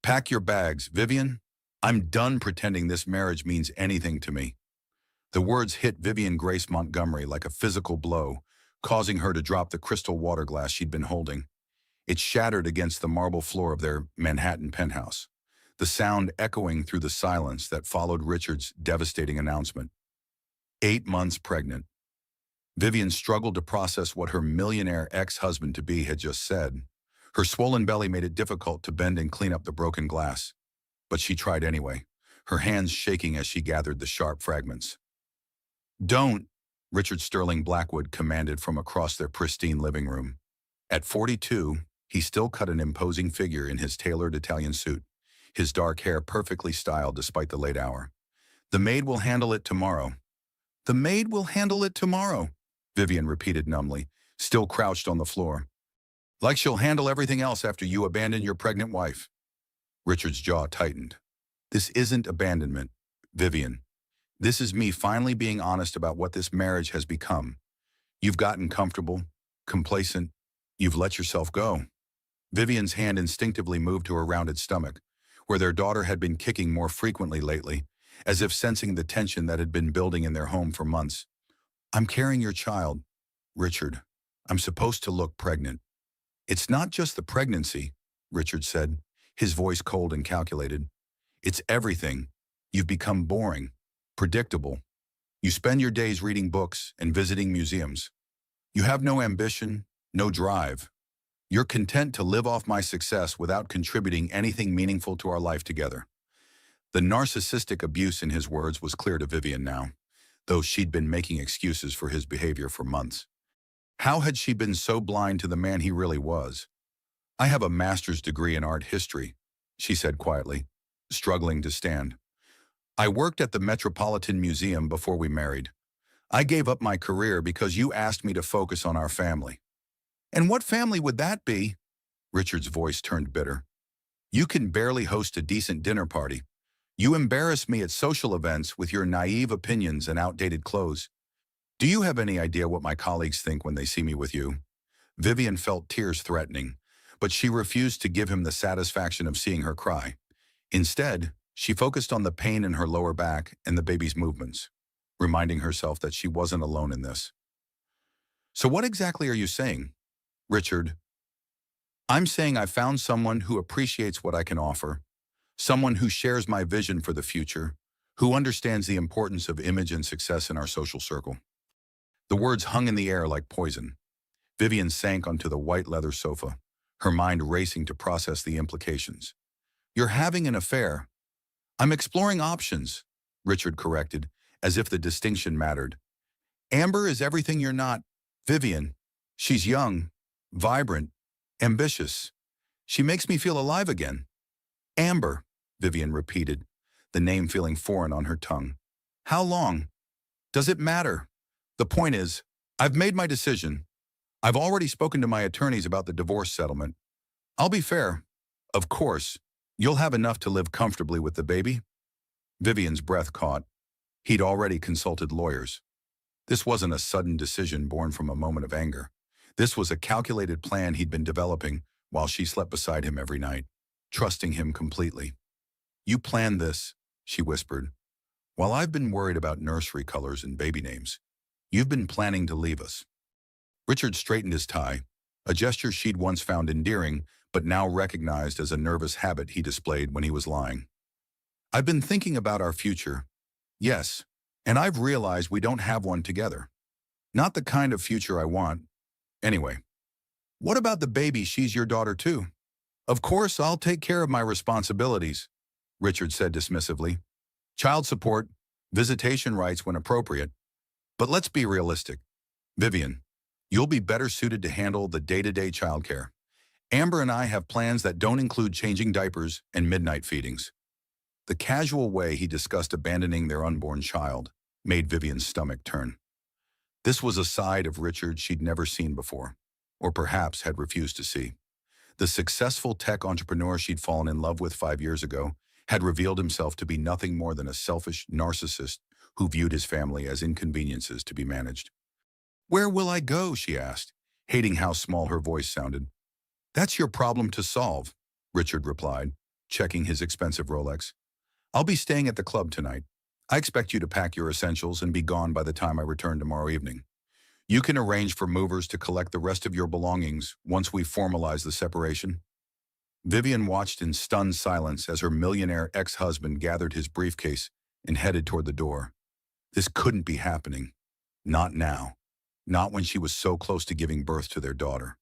Pack your bags, Vivian. I'm done pretending this marriage means anything to me. The words hit Vivian Grace Montgomery like a physical blow, causing her to drop the crystal water glass she'd been holding. It shattered against the marble floor of their Manhattan penthouse, the sound echoing through the silence that followed Richard's devastating announcement. 8 months pregnant. Vivian struggled to process what her millionaire ex-husband-to-be had just said. Her swollen belly made it difficult to bend and clean up the broken glass. But she tried anyway, her hands shaking as she gathered the sharp fragments. "Don't," Richard Sterling Blackwood commanded from across their pristine living room. At 42, he still cut an imposing figure in his tailored Italian suit, his dark hair perfectly styled despite the late hour. "The maid will handle it tomorrow." "The maid will handle it tomorrow," Vivian repeated numbly, still crouched on the floor. "Like she'll handle everything else after you abandon your pregnant wife." Richard's jaw tightened. "This isn't abandonment, Vivian. This is me finally being honest about what this marriage has become. You've gotten comfortable, complacent. You've let yourself go." Vivian's hand instinctively moved to her rounded stomach, where their daughter had been kicking more frequently lately, as if sensing the tension that had been building in their home for months. "I'm carrying your child, Richard. I'm supposed to look pregnant." "It's not just the pregnancy," Richard said, his voice cold and calculated. "It's everything. You've become boring, predictable. You spend your days reading books and visiting museums. You have no ambition, no drive. You're content to live off my success without contributing anything meaningful to our life together." The narcissistic abuse in his words was clear to Vivian now, though she'd been making excuses for his behavior for months. How had she been so blind to the man he really was? "I have a master's degree in art history," she said quietly, struggling to stand. "I worked at the Metropolitan Museum before we married. I gave up my career because you asked me to focus on our family." "And what family would that be?" Richard's voice turned bitter. "You can barely host a decent dinner party. You embarrass me at social events with your naive opinions and outdated clothes. Do you have any idea what my colleagues think when they see me with you?" Vivian felt tears threatening, but she refused to give him the satisfaction of seeing her cry. Instead, she focused on the pain in her lower back and the baby's movements, reminding herself that she wasn't alone in this. "So what exactly are you saying, Richard?" "I'm saying I found someone who appreciates what I can offer, someone who shares my vision for the future, who understands the importance of image and success in our social circle." The words hung in the air like poison. Vivian sank onto the white leather sofa, her mind racing to process the implications. "You're having an affair." "I'm exploring options," Richard corrected, as if the distinction mattered. "Amber is everything you're not, Vivian. She's young, vibrant, ambitious. She makes me feel alive again." "Amber," Vivian repeated, the name feeling foreign on her tongue. "How long?" "Does it matter? The point is, I've made my decision. I've already spoken to my attorneys about the divorce settlement. I'll be fair. Of course, you'll have enough to live comfortably with the baby." Vivian's breath caught. He'd already consulted lawyers. This wasn't a sudden decision born from a moment of anger. This was a calculated plan he'd been developing while she slept beside him every night, trusting him completely. "You planned this," she whispered. "While I've been worried about nursery colors and baby names, you've been planning to leave us." Richard straightened his tie, a gesture she'd once found endearing, but now recognized as a nervous habit he displayed when he was lying. "I've been thinking about our future. Yes, and I've realized we don't have one together. Not the kind of future I want. Anyway, what about the baby? She's your daughter too." "Of course, I'll take care of my responsibilities," Richard said dismissively. "Child support, visitation rights when appropriate. But let's be realistic. Vivian, you'll be better suited to handle the day-to-day childcare. Amber and I have plans that don't include changing diapers and midnight feedings." The casual way he discussed abandoning their unborn child made Vivian's stomach turn. This was a side of Richard she'd never seen before, or perhaps had refused to see. The successful tech entrepreneur she'd fallen in love with 5 years ago had revealed himself to be nothing more than a selfish narcissist who viewed his family as inconveniences to be managed. "Where will I go?" she asked, hating how small her voice sounded. "That's your problem to solve," Richard replied, checking his expensive Rolex. "I'll be staying at the club tonight. I expect you to pack your essentials and be gone by the time I return tomorrow evening. You can arrange for movers to collect the rest of your belongings once we formalize the separation." Vivian watched in stunned silence as her millionaire ex-husband gathered his briefcase and headed toward the door. This couldn't be happening. Not now. Not when she was so close to giving birth to their daughter.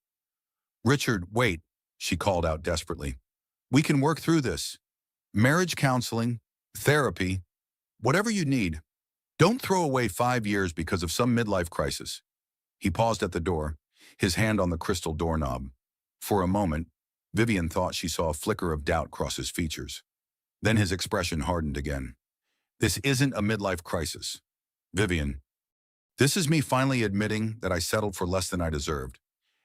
"Richard, wait," she called out desperately. "We can work through this. Marriage counseling, therapy, whatever you need. Don't throw away 5 years because of some midlife crisis." He paused at the door, his hand on the crystal doorknob. For a moment, Vivian thought she saw a flicker of doubt cross his features. Then his expression hardened again. "This isn't a midlife crisis. Vivian, this is me finally admitting that I settled for less than I deserved.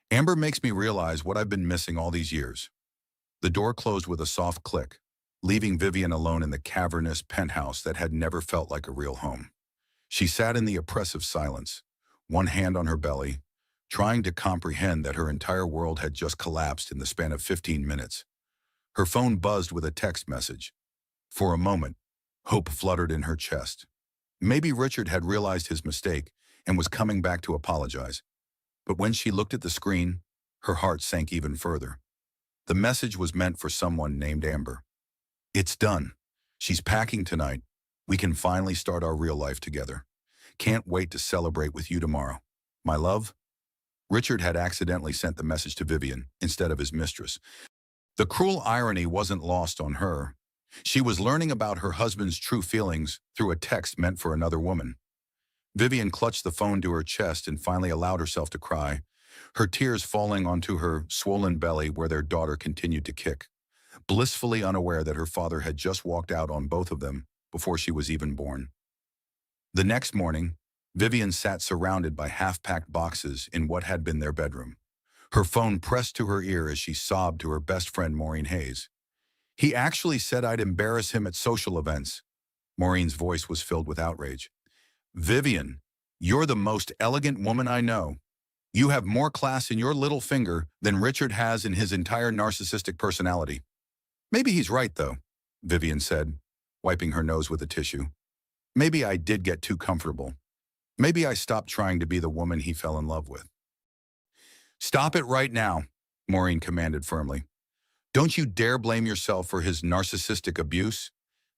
Amber makes me realize what I've been missing all these years." The door closed with a soft click, leaving Vivian alone in the cavernous penthouse that had never felt like a real home. She sat in the oppressive silence, one hand on her belly, trying to comprehend that her entire world had just collapsed in the span of 15 minutes. Her phone buzzed with a text message. For a moment, hope fluttered in her chest. Maybe Richard had realized his mistake and was coming back to apologize. But when she looked at the screen, her heart sank even further. The message was meant for someone named Amber. "It's done. She's packing tonight. We can finally start our real life together. Can't wait to celebrate with you tomorrow. My love." Richard had accidentally sent the message to Vivian instead of his mistress. The cruel irony wasn't lost on her. She was learning about her husband's true feelings through a text meant for another woman. Vivian clutched the phone to her chest and finally allowed herself to cry, her tears falling onto her swollen belly where their daughter continued to kick, blissfully unaware that her father had just walked out on both of them before she was even born. The next morning, Vivian sat surrounded by half-packed boxes in what had been their bedroom, her phone pressed to her ear as she sobbed to her best friend Maureen Hayes. "He actually said I'd embarrass him at social events." Maureen's voice was filled with outrage. "Vivian, you're the most elegant woman I know. You have more class in your little finger than Richard has in his entire narcissistic personality." "Maybe he's right, though," Vivian said, wiping her nose with a tissue. "Maybe I did get too comfortable. Maybe I stopped trying to be the woman he fell in love with." "Stop it right now," Maureen commanded firmly. "Don't you dare blame yourself for his narcissistic abuse.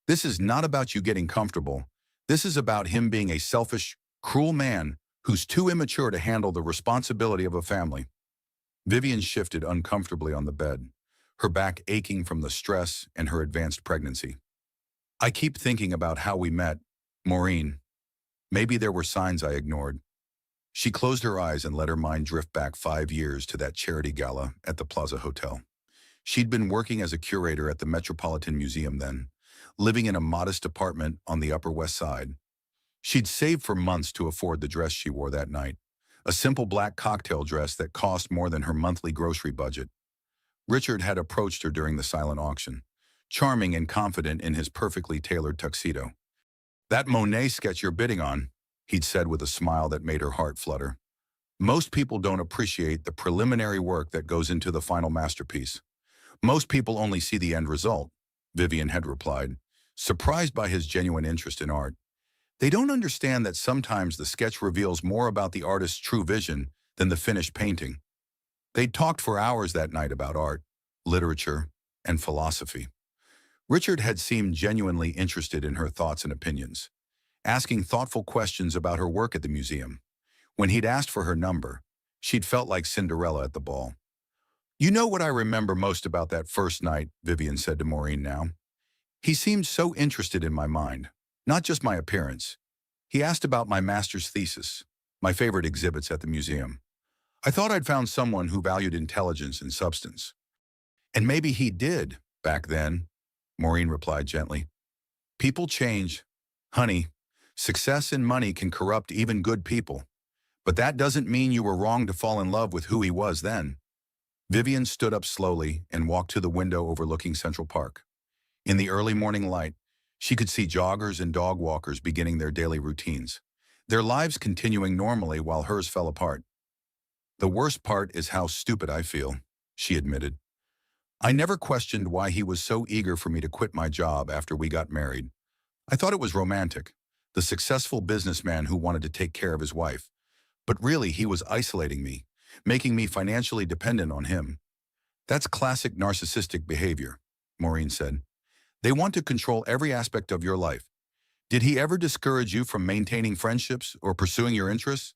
This is not about you getting comfortable. This is about him being a selfish, cruel man who's too immature to handle the responsibility of a family." Vivian shifted uncomfortably on the bed, her back aching from the stress and her advanced pregnancy. "I keep thinking about how we met, Maureen. Maybe there were signs I ignored." She closed her eyes and let her mind drift back 5 years to that charity gala at the Plaza Hotel. She'd been working as a curator at the Metropolitan Museum then, living in a modest apartment on the Upper West Side. She'd saved for months to afford the dress she wore that night, a simple black cocktail dress that cost more than her monthly grocery budget. Richard had approached her during the silent auction, charming and confident in his perfectly tailored tuxedo. "That Monet sketch you're bidding on," he'd said with a smile that made her heart flutter. "Most people don't appreciate the preliminary work that goes into the final masterpiece. Most people only see the end result," Vivian had replied, surprised by his genuine interest in art. "They don't understand that sometimes the sketch reveals more about the artist's true vision than the finished painting." They'd talked for hours that night about art, literature, and philosophy. Richard had seemed genuinely interested in her thoughts and opinions, asking thoughtful questions about her work at the museum. When he'd asked for her number, she'd felt like Cinderella at the ball. "You know what I remember most about that first night," Vivian said to Maureen now. "He seemed so interested in my mind, not just my appearance. He asked about my master's thesis, my favorite exhibits at the museum. I thought I'd found someone who valued intelligence and substance." "And maybe he did, back then," Maureen replied gently. "People change. Honey, success and money can corrupt even good people. But that doesn't mean you were wrong to fall in love with who he was then." Vivian stood up slowly and walked to the window overlooking Central Park. In the early morning light, she could see joggers and dog walkers beginning their daily routines, their lives continuing normally while hers fell apart. "The worst part is how stupid I feel," she admitted. I never questioned why he was so eager for me to quit my job after we got married. I thought it was romantic, the successful businessman who wanted to take care of his wife. But really, he was isolating me, making me financially dependent on him. That's classic narcissistic behavior, Maureen said. They want to control every aspect of your life. Did he ever discourage you from maintaining friendships or pursuing your interests?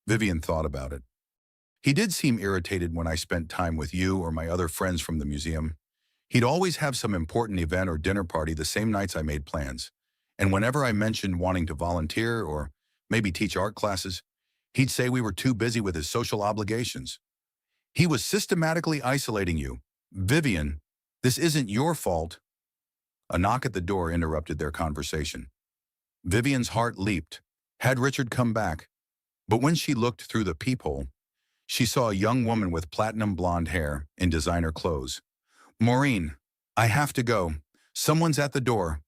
Vivian thought about it. He did seem irritated when I spent time with you or my other friends from the museum. He'd always have some important event or dinner party the same nights I made plans. And whenever I mentioned wanting to volunteer or maybe teach art classes, he'd say we were too busy with his social obligations. He was systematically isolating you. Vivian, this isn't your fault. A knock at the door interrupted their conversation. Vivian's heart leaped. Had Richard come back? But when she looked through the peephole, she saw a young woman with platinum blonde hair in designer clothes. Maureen, I have to go. Someone's at the door.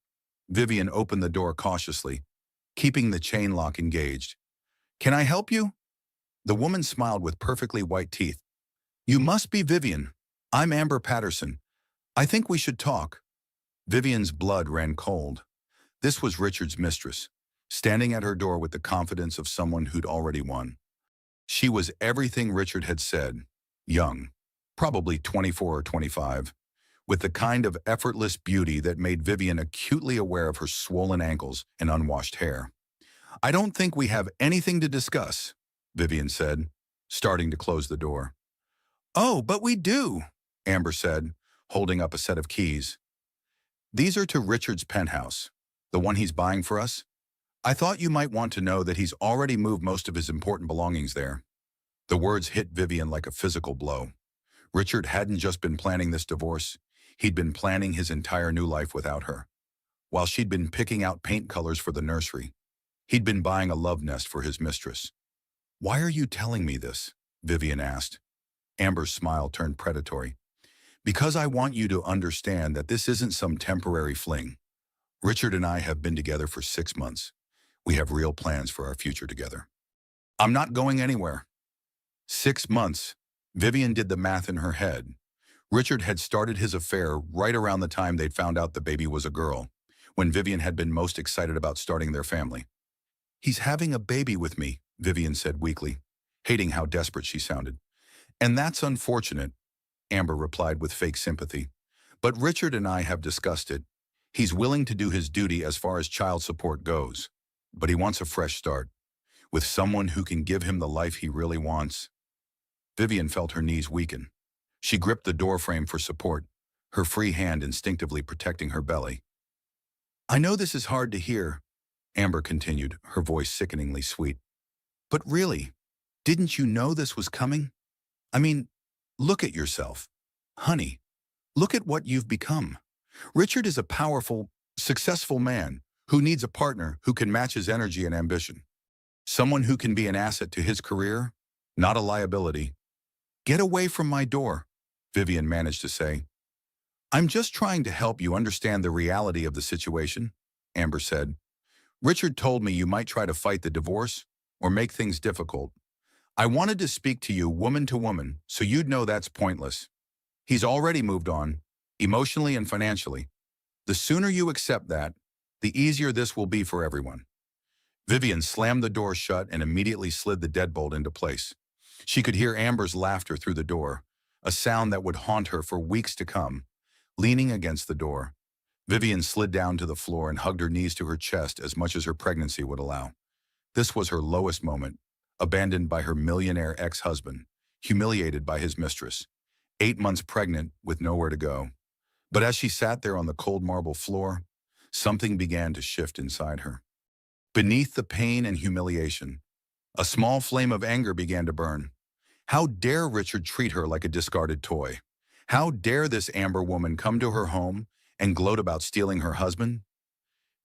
Vivian opened the door cautiously, keeping the chain lock engaged. Can I help you? The woman smiled with perfectly white teeth. You must be Vivian. I'm Amber Patterson. I think we should talk. Vivian's blood ran cold. This was Richard's mistress, standing at her door with the confidence of someone who'd already won. She was everything Richard had said, young, probably 24 or 25, with the kind of effortless beauty that made Vivian acutely aware of her swollen ankles and unwashed hair. I don't think we have anything to discuss, Vivian said, starting to close the door. Oh, but we do, Amber said, holding up a set of keys. These are to Richard's penthouse, the one he's buying for us. I thought you might want to know that he's already moved most of his important belongings there. The words hit Vivian like a physical blow. Richard hadn't just been planning this divorce, he'd been planning his entire new life without her. While she'd been picking out paint colors for the nursery, he'd been buying a love nest for his mistress. Why are you telling me this? Vivian asked. Amber's smile turned predatory. Because I want you to understand that this isn't some temporary fling. Richard and I have been together for 6 months. We have real plans for our future together. I'm not going anywhere. 6 months. Vivian did the math in her head. Richard had started his affair right around the time they'd found out the baby was a girl, when Vivian had been most excited about starting their family. He's having a baby with me, Vivian said weakly, hating how desperate she sounded. And that's unfortunate, Amber replied with fake sympathy. But Richard and I have discussed it. He's willing to do his duty as far as child support goes. But he wants a fresh start, with someone who can give him the life he really wants. Vivian felt her knees weaken. She gripped the doorframe for support, her free hand instinctively protecting her belly. I know this is hard to hear, Amber continued, her voice sickeningly sweet. But really, didn't you know this was coming? I mean, look at yourself. Honey, look at what you've become. Richard is a powerful, successful man who needs a partner who can match his energy and ambition. Someone who can be an asset to his career, not a liability. Get away from my door, Vivian managed to say. I'm just trying to help you understand the reality of the situation, Amber said. Richard told me you might try to fight the divorce or make things difficult. I wanted to speak to you woman to woman so you'd know that's pointless. He's already moved on, emotionally and financially. The sooner you accept that, the easier this will be for everyone. Vivian slammed the door shut and immediately slid the deadbolt into place. She could hear Amber's laughter through the door, a sound that would haunt her for weeks to come. Leaning against the door, Vivian slid down to the floor and hugged her knees to her chest as much as her pregnancy would allow. This was her lowest moment, abandoned by her millionaire ex-husband, humiliated by his mistress, 8 months pregnant with nowhere to go. But as she sat there on the cold marble floor, something began to shift inside her. Beneath the pain and humiliation, a small flame of anger began to burn. How dare Richard treat her like a discarded toy? How dare this Amber woman come to her home and gloat about stealing her husband?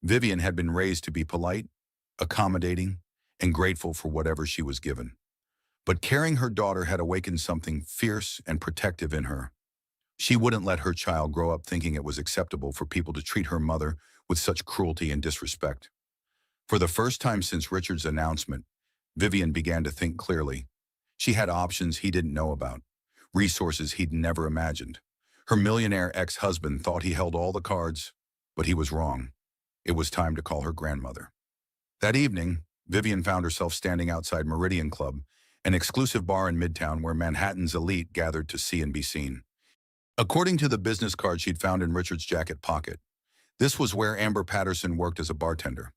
Vivian had been raised to be polite, accommodating, and grateful for whatever she was given. But carrying her daughter had awakened something fierce and protective in her. She wouldn't let her child grow up thinking it was acceptable for people to treat her mother with such cruelty and disrespect. For the first time since Richard's announcement, Vivian began to think clearly. She had options he didn't know about, resources he'd never imagined. Her millionaire ex-husband thought he held all the cards, but he was wrong. It was time to call her grandmother. That evening, Vivian found herself standing outside Meridian Club, an exclusive bar in Midtown where Manhattan's elite gathered to see and be seen. According to the business card she'd found in Richard's jacket pocket, this was where Amber Patterson worked as a bartender.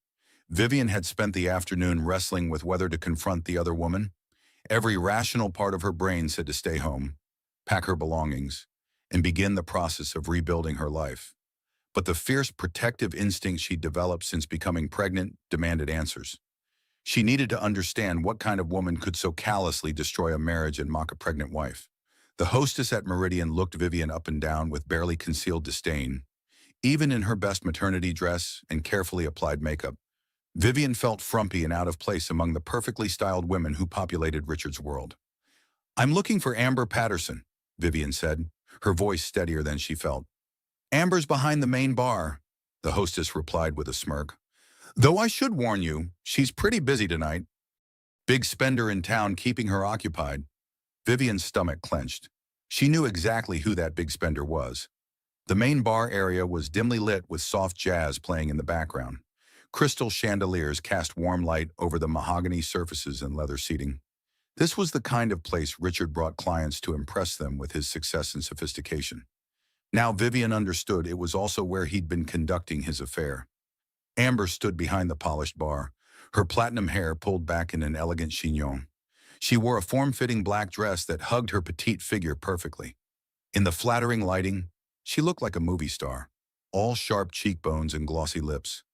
Vivian had spent the afternoon wrestling with whether to confront the other woman. Every rational part of her brain said to stay home, pack her belongings, and begin the process of rebuilding her life. But the fierce protective instinct she'd developed since becoming pregnant demanded answers. She needed to understand what kind of woman could so callously destroy a marriage and mock a pregnant wife. The hostess at Meridian looked Vivian up and down with barely concealed disdain. Even in her best maternity dress and carefully applied makeup, Vivian felt frumpy and out of place among the perfectly styled women who populated Richard's world. "I'm looking for Amber Patterson," Vivian said, her voice steadier than she felt. "Amber's behind the main bar," the hostess replied with a smirk. "Though I should warn you, she's pretty busy tonight. Big spender in town keeping her occupied." Vivian's stomach clenched. She knew exactly who that big spender was. The main bar area was dimly lit with soft jazz playing in the background. Crystal chandeliers cast warm light over the mahogany surfaces and leather seating. This was the kind of place Richard brought clients to impress them with his success and sophistication. Now Vivian understood it was also where he'd been conducting his affair. Amber stood behind the polished bar, her platinum hair pulled back in an elegant chignon. She wore a form-fitting black dress that hugged her petite figure perfectly. In the flattering lighting, she looked like a movie star, all sharp cheekbones and glossy lips.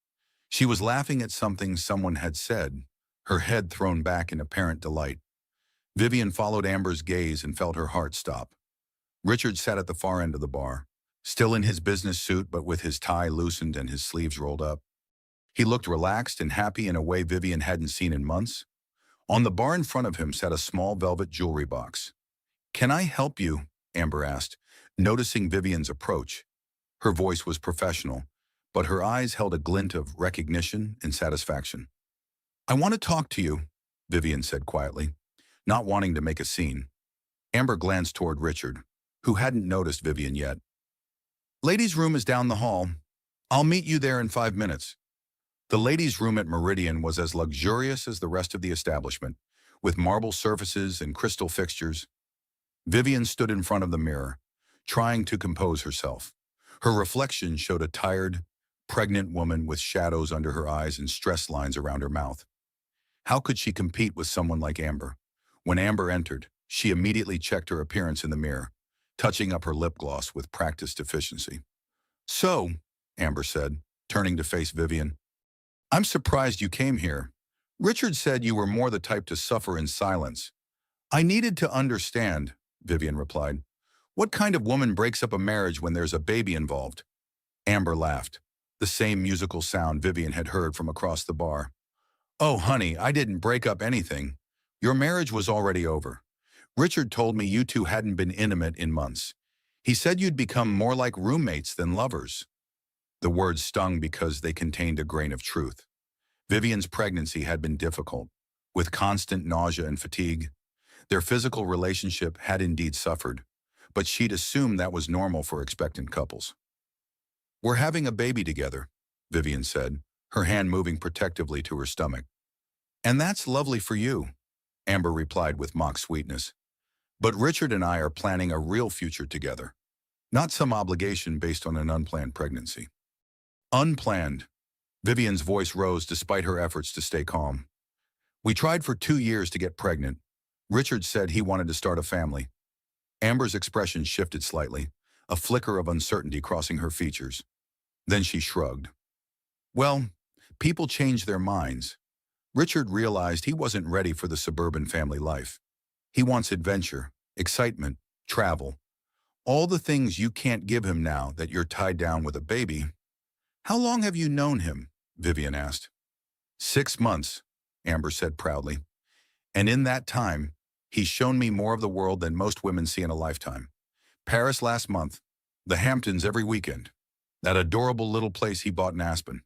She was laughing at something someone had said, her head thrown back in apparent delight. Vivian followed Amber's gaze and felt her heart stop. Richard sat at the far end of the bar, still in his business suit but with his tie loosened and his sleeves rolled up. He looked relaxed and happy in a way Vivian hadn't seen in months. On the bar in front of him sat a small velvet jewelry box. "Can I help you?" Amber asked, noticing Vivian's approach. Her voice was professional, but her eyes held a glint of recognition and satisfaction. "I want to talk to you," Vivian said quietly, not wanting to make a scene. Amber glanced toward Richard, who hadn't noticed Vivian yet. "Ladies' room is down the hall. I'll meet you there in 5 minutes." The ladies' room at Meridian was as luxurious as the rest of the establishment, with marble surfaces and crystal fixtures. Vivian stood in front of the mirror, trying to compose herself. Her reflection showed a tired, pregnant woman with shadows under her eyes and stress lines around her mouth. How could she compete with someone like Amber? When Amber entered, she immediately checked her appearance in the mirror, touching up her lip gloss with practiced efficiency. "So," Amber said, turning to face Vivian, "I'm surprised you came here. Richard said you were more the type to suffer in silence." "I needed to understand," Vivian replied. "What kind of woman breaks up a marriage when there's a baby involved?" Amber laughed, the same musical sound Vivian had heard from across the bar. "Oh, honey, I didn't break up anything. Your marriage was already over. Richard told me you two hadn't been intimate in months. He said you'd become more like roommates than lovers." The words stung because they contained a grain of truth. Vivian's pregnancy had been difficult, with constant nausea and fatigue. Their physical relationship had indeed suffered, but she'd assumed that was normal for expectant couples. "We're having a baby together," Vivian said, her hand moving protectively to her stomach. "And that's lovely for you," Amber replied with mock sweetness. "But Richard and I are planning a real future together, not some obligation based on an unplanned pregnancy." "Unplanned." Vivian's voice rose despite her efforts to stay calm. "We tried for 2 years to get pregnant. Richard said he wanted to start a family." Amber's expression shifted slightly, a flicker of uncertainty crossing her features. Then she shrugged. "Well, people change their minds. Richard realized he wasn't ready for the suburban family life. He wants adventure, excitement, travel. All the things you can't give him now that you're tied down with a baby." "How long have you known him?" Vivian asked. 6 months, Amber said proudly. "And in that time, he's shown me more of the world than most women see in a lifetime. Paris last month, the Hamptons every weekend, that adorable little place he bought in Aspen."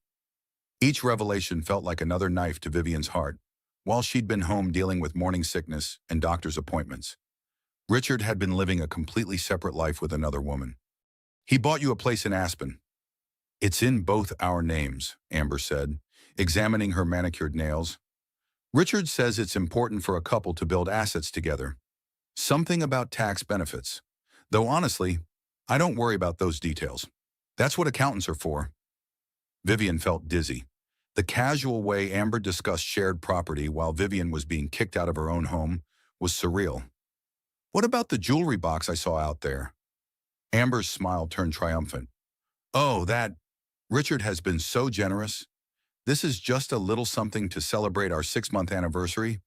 Each revelation felt like another knife to Vivian's heart, while she'd been home dealing with morning sickness and doctor's appointments. Richard had been living a completely separate life with another woman. He bought you a place in Aspen. It's in both our names, Amber said, examining her manicured nails. Richard says it's important for a couple to build assets together. Something about tax benefits. Though honestly, I don't worry about those details. That's what accountants are for. Vivian felt dizzy. The casual way Amber discussed shared property while Vivian was being kicked out of her own home was surreal. What about the jewelry box I saw out there? Amber's smile turned triumphant. Oh, that. Richard has been so generous. This is just a little something to celebrate our 6-month anniversary.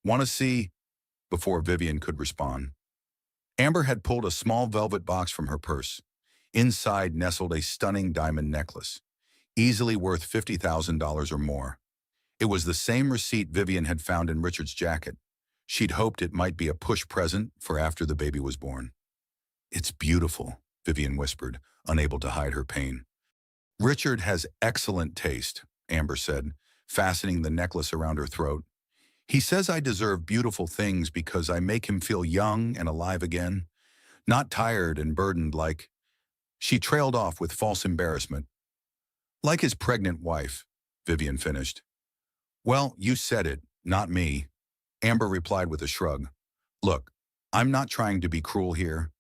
Want to see? Before Vivian could respond, Amber had pulled a small velvet box from her purse. Inside nestled a stunning diamond necklace, easily worth $50,000 or more. It was the same receipt Vivian had found in Richard's jacket. She'd hoped it might be a push present for after the baby was born. It's beautiful, Vivian whispered, unable to hide her pain. Richard has excellent taste, Amber said, fastening the necklace around her throat. He says I deserve beautiful things because I make him feel young and alive again, not tired and burdened like... She trailed off with false embarrassment. Like his pregnant wife, Vivian finished. Well, you said it, not me, Amber replied with a shrug. Look, I'm not trying to be cruel here,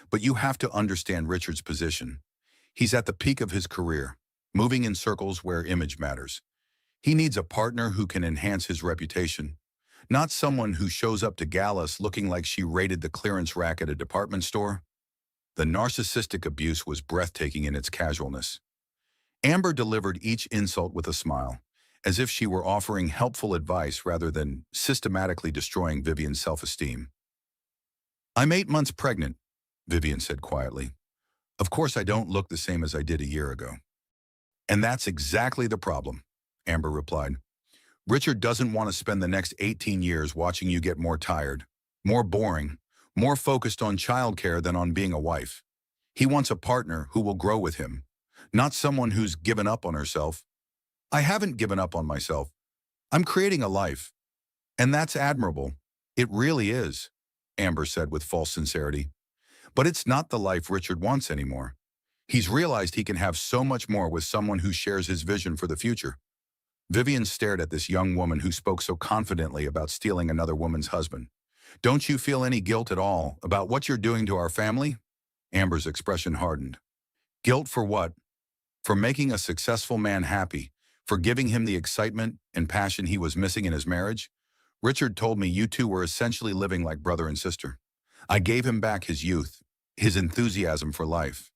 but you have to understand Richard's position. He's at the peak of his career, moving in circles where image matters. He needs a partner who can enhance his reputation, not someone who shows up to galas looking like she raided the clearance rack at a department store. The narcissistic abuse was breathtaking in its casualness. Amber delivered each insult with a smile, as if she were offering helpful advice rather than systematically destroying Vivian's self-esteem. I'm 8 months pregnant, Vivian said quietly. Of course I don't look the same as I did a year ago. And that's exactly the problem, Amber replied. Richard doesn't want to spend the next 18 years watching you get more tired, more boring, more focused on childcare than on being a wife. He wants a partner who will grow with him, not someone who's given up on herself. I haven't given up on myself. I'm creating a life. And that's admirable. It really is, Amber said with false sincerity. But it's not the life Richard wants anymore. He's realized he can have so much more with someone who shares his vision for the future. Vivian stared at this young woman who spoke so confidently about stealing another woman's husband. Don't you feel any guilt at all about what you're doing to our family? Amber's expression hardened. Guilt for what? For making a successful man happy, for giving him the excitement and passion he was missing in his marriage? Richard told me you two were essentially living like brother and sister. I gave him back his youth, his enthusiasm for life.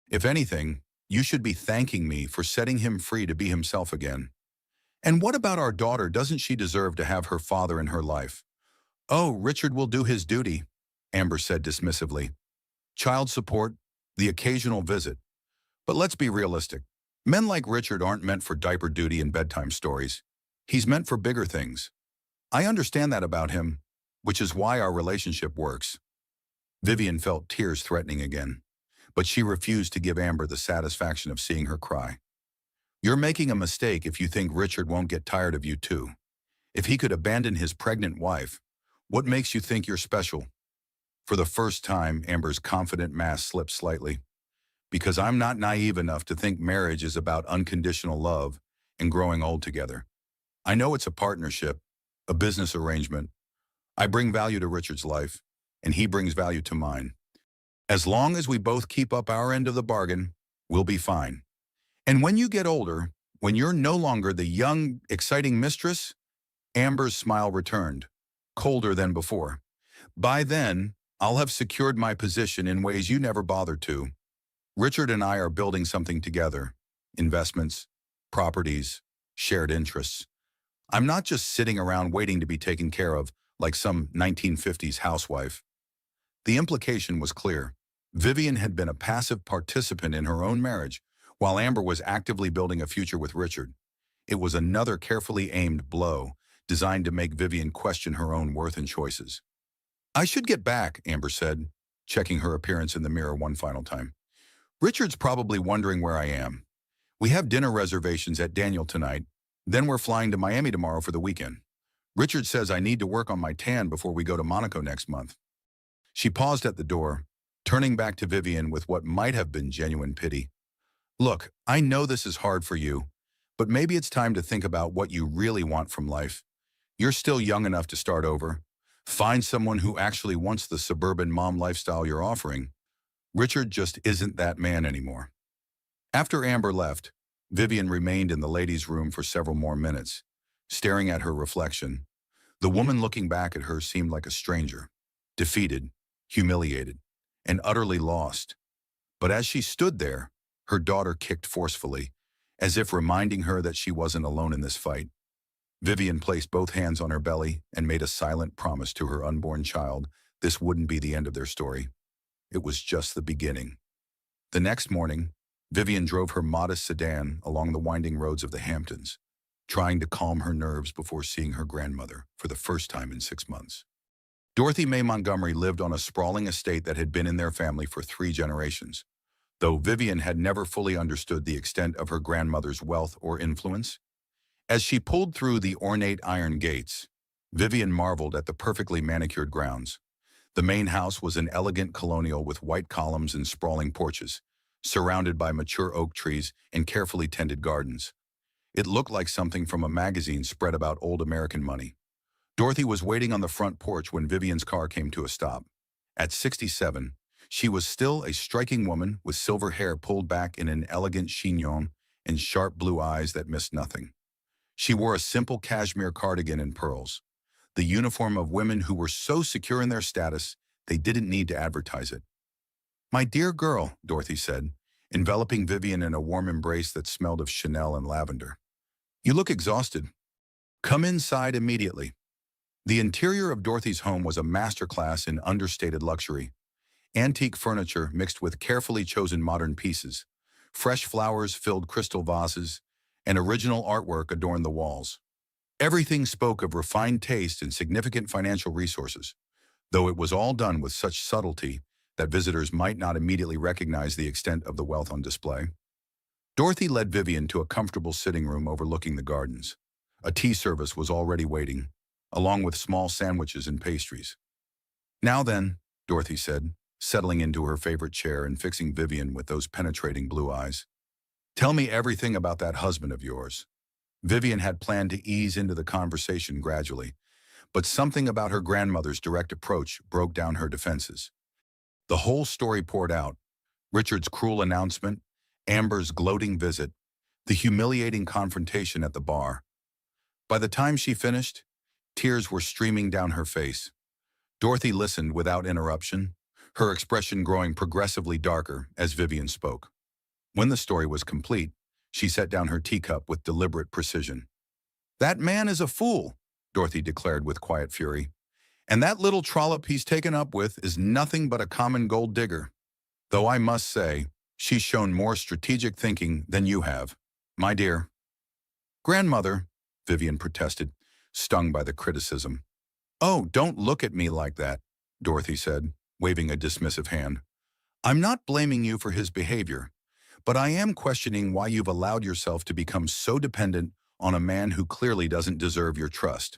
If anything, you should be thanking me for setting him free to be himself again. And what about our daughter? Doesn't she deserve to have her father in her life? Oh, Richard will do his duty, Amber said dismissively. Child support, the occasional visit. But let's be realistic. Men like Richard aren't meant for diaper duty and bedtime stories. He's meant for bigger things. I understand that about him, which is why our relationship works. Vivian felt tears threatening again, but she refused to give Amber the satisfaction of seeing her cry. You're making a mistake if you think Richard won't get tired of you too. If he could abandon his pregnant wife, what makes you think you're special? For the first time, Amber's confident mask slipped slightly. Because I'm not naive enough to think marriage is about unconditional love and growing old together. I know it's a partnership, a business arrangement. I bring value to Richard's life, and he brings value to mine. As long as we both keep up our end of the bargain, we'll be fine. And when you get older, when you're no longer the young, exciting mistress, Amber's smile returned, colder than before. By then, I'll have secured my position in ways you never bothered to. Richard and I are building something together. Investments, properties, shared interests. I'm not just sitting around waiting to be taken care of like some 1950s housewife. The implication was clear. Vivian had been a passive participant in her own marriage, while Amber was actively building a future with Richard. It was another carefully aimed blow, designed to make Vivian question her own worth and choices. I should get back, Amber said, checking her appearance in the mirror one final time. Richard's probably wondering where I am. We have dinner reservations at Daniel tonight, then we're flying to Miami tomorrow for the weekend. Richard says I need to work on my tan before we go to Monaco next month. She paused at the door, turned turning back to Vivian with what might have been genuine pity. Look, I know this is hard for you, but maybe it's time to think about what you really want from life. You're still young enough to start over. Find someone who actually wants the suburban mom lifestyle you're offering. Richard just isn't that man anymore. After Amber left, Vivian remained in the ladies' room for several more minutes, staring at her reflection. The woman looking back at her seemed like a stranger, defeated, humiliated, and utterly lost. But as she stood there, her daughter kicked forcefully, as if reminding her that she wasn't alone in this fight. Vivian placed both hands on her belly and made a silent promise to her unborn child this wouldn't be the end of their story. It was just the beginning. The next morning, Vivian drove her modest sedan along the winding roads of the Hamptons, trying to calm her nerves before seeing her grandmother for the first time in 6 months. Dorothy Mae Montgomery lived on a sprawling estate that had been in their family for 3 generations. Though Vivian had never fully understood the extent of her grandmother's wealth or influence, as she pulled through the ornate iron gates, Vivian marveled at the perfectly manicured grounds. The main house was an elegant colonial with white columns and sprawling porches, surrounded by mature oak trees and carefully tended gardens. It looked like something from a magazine spread about old American money. Dorothy was waiting on the front porch when Vivian's car came to a stop. At 67, she was still a striking woman with silver hair pulled back in an elegant chignon and sharp blue eyes that missed nothing. She wore a simple cashmere cardigan and pearls, the uniform of women who were so secure in their status they didn't need to advertise it. "My dear girl," Dorothy said, enveloping Vivian in a warm embrace that smelled of Chanel and lavender. "You look exhausted. Come inside immediately." The interior of Dorothy's home was a masterclass in understated luxury. Antique furniture mixed with carefully chosen modern pieces, fresh flowers filled crystal vases, and original artwork adorned the walls. Everything spoke of refined taste and significant financial resources, though it was all done with such subtlety that visitors might not immediately recognize the extent of the wealth on display. Dorothy led Vivian to a comfortable sitting room overlooking the gardens. A tea service was already waiting, along with small sandwiches and pastries. "Now then," Dorothy said, settling into her favorite chair and fixing Vivian with those penetrating blue eyes. "Tell me everything about that husband of yours." Vivian had planned to ease into the conversation gradually, but something about her grandmother's direct approach broke down her defenses. The whole story poured out: Richard's cruel announcement, Amber's gloating visit, the humiliating confrontation at the bar. By the time she finished, tears were streaming down her face. Dorothy listened without interruption, her expression growing progressively darker as Vivian spoke. When the story was complete, she set down her teacup with deliberate precision. "That man is a fool," Dorothy declared with quiet fury. "And that little trollop he's taken up with is nothing but a common gold digger. Though I must say, she's shown more strategic thinking than you have, my dear." "Grandmother," Vivian protested, stung by the criticism. "Oh, don't look at me like that," Dorothy said, waving a dismissive hand. "I'm not blaming you for his behavior, but I am questioning why you've allowed yourself to become so dependent on a man who clearly doesn't deserve your trust."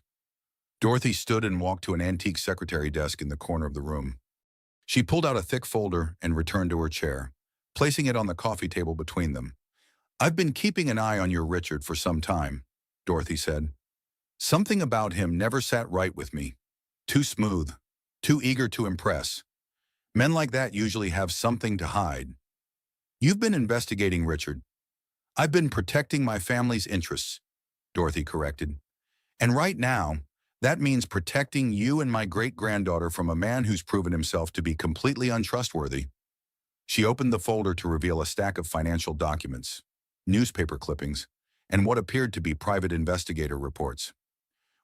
Dorothy stood and walked to an antique secretary desk in the corner of the room. She pulled out a thick folder and returned to her chair, placing it on the coffee table between them. "I've been keeping an eye on your Richard for some time," Dorothy said. "Something about him never sat right with me. Too smooth, too eager to impress. Men like that usually have something to hide." "You've been investigating Richard." "I've been protecting my family's interests," Dorothy corrected. "And right now, that means protecting you and my great-granddaughter from a man who's proven himself to be completely untrustworthy." She opened the folder to reveal a stack of financial documents, newspaper clippings, and what appeared to be private investigator reports.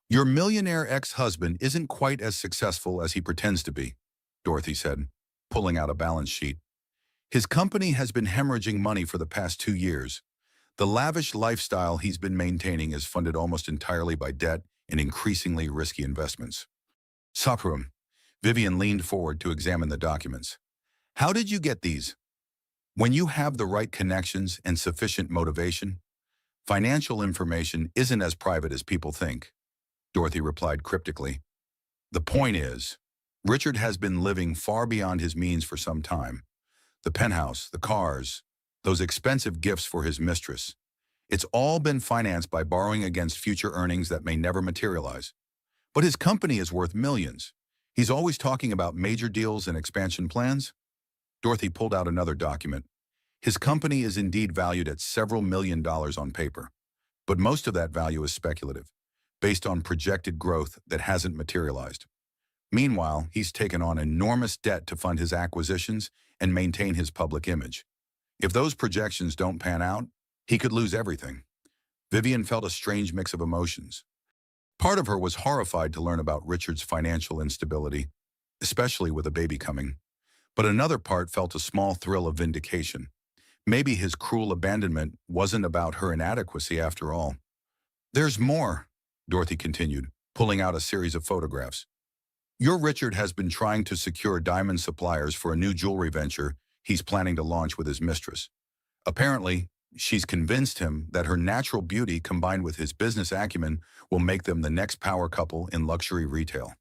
"Your millionaire ex-husband isn't quite as successful as he pretends to be," Dorothy said, pulling out a balance sheet. "His company has been hemorrhaging money for the past 2 years. The lavish lifestyle he's been maintaining is funded almost entirely by debt and increasingly risky investments." "Saprum." Vivian leaned forward to examine the documents. "How did you get these?" "When you have the right connections and sufficient motivation, financial information isn't as private as people think," Dorothy replied cryptically. "The point is, Richard has been living far beyond his means for some time. The penthouse, the cars, those expensive gifts for his mistress. It's all been financed by borrowing against future earnings that may never materialize. But his company is worth millions. He's always talking about major deals and expansion plans. Dorothy pulled out another document. His company is indeed valued at several $1 million on paper. But most of that value is speculative, based on projected growth that hasn't materialized. Meanwhile, he's taken on enormous debt to fund his acquisitions and maintain his public image. If those projections don't pan out, he could lose everything. Vivian felt a strange mix of emotions. Part of her was horrified to learn about Richard's financial instability, especially with a baby coming. But another part felt a small thrill of vindication. Maybe his cruel abandonment wasn't about her inadequacy after all. There's more, Dorothy continued, pulling out a series of photographs. Your Richard has been trying to secure diamond suppliers for a new jewelry venture he's planning to launch with his mistress. Apparently, she's convinced him that her natural beauty combined with his business acumen will make them the next power couple in luxury retail.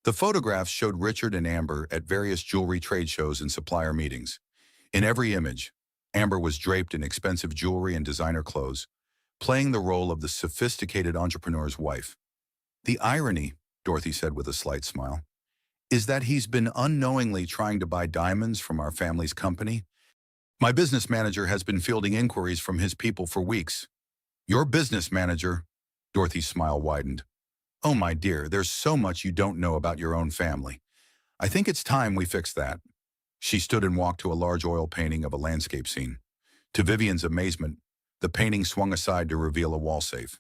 The photographs showed Richard and Amber at various jewelry trade shows and supplier meetings. In every image, Amber was draped in expensive jewelry and designer clothes, playing the role of the sophisticated entrepreneur's wife. The irony, Dorothy said with a slight smile, is that he's been unknowingly trying to buy diamonds from our family's company. My business manager has been fielding inquiries from his people for weeks. Your business manager? Dorothy's smile widened. Oh, my dear, there's so much you don't know about your own family. I think it's time we fix that. She stood and walked to a large oil painting of a landscape scene. To Vivian's amazement, the painting swung aside to reveal a wall safe.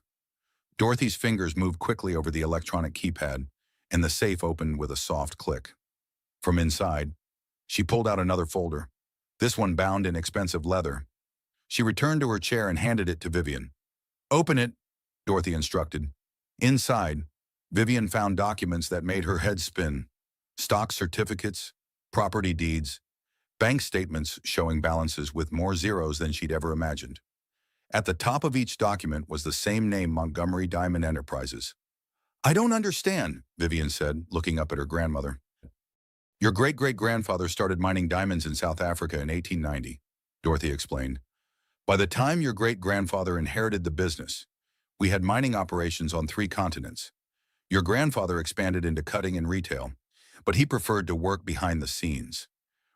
Dorothy's fingers moved quickly over the electronic keypad, and the safe opened with a soft click. From inside, she pulled out another folder, this one bound in expensive leather. She returned to her chair and handed it to Vivian. Open it, Dorothy instructed. Inside, Vivian found documents that made her head spin. Stock certificates, property deeds, bank statements showing balances with more zeros than she'd ever imagined. At the top of each document was the same name, Montgomery Diamond Enterprises. I don't understand, Vivian said, looking up at her grandmother. Your great-great-grandfather started mining diamonds in South Africa in 1890, Dorothy explained. By the time your great-grandfather inherited the business, we had mining operations on 3 continents. Your grandfather expanded into cutting and retail, but he preferred to work behind the scenes.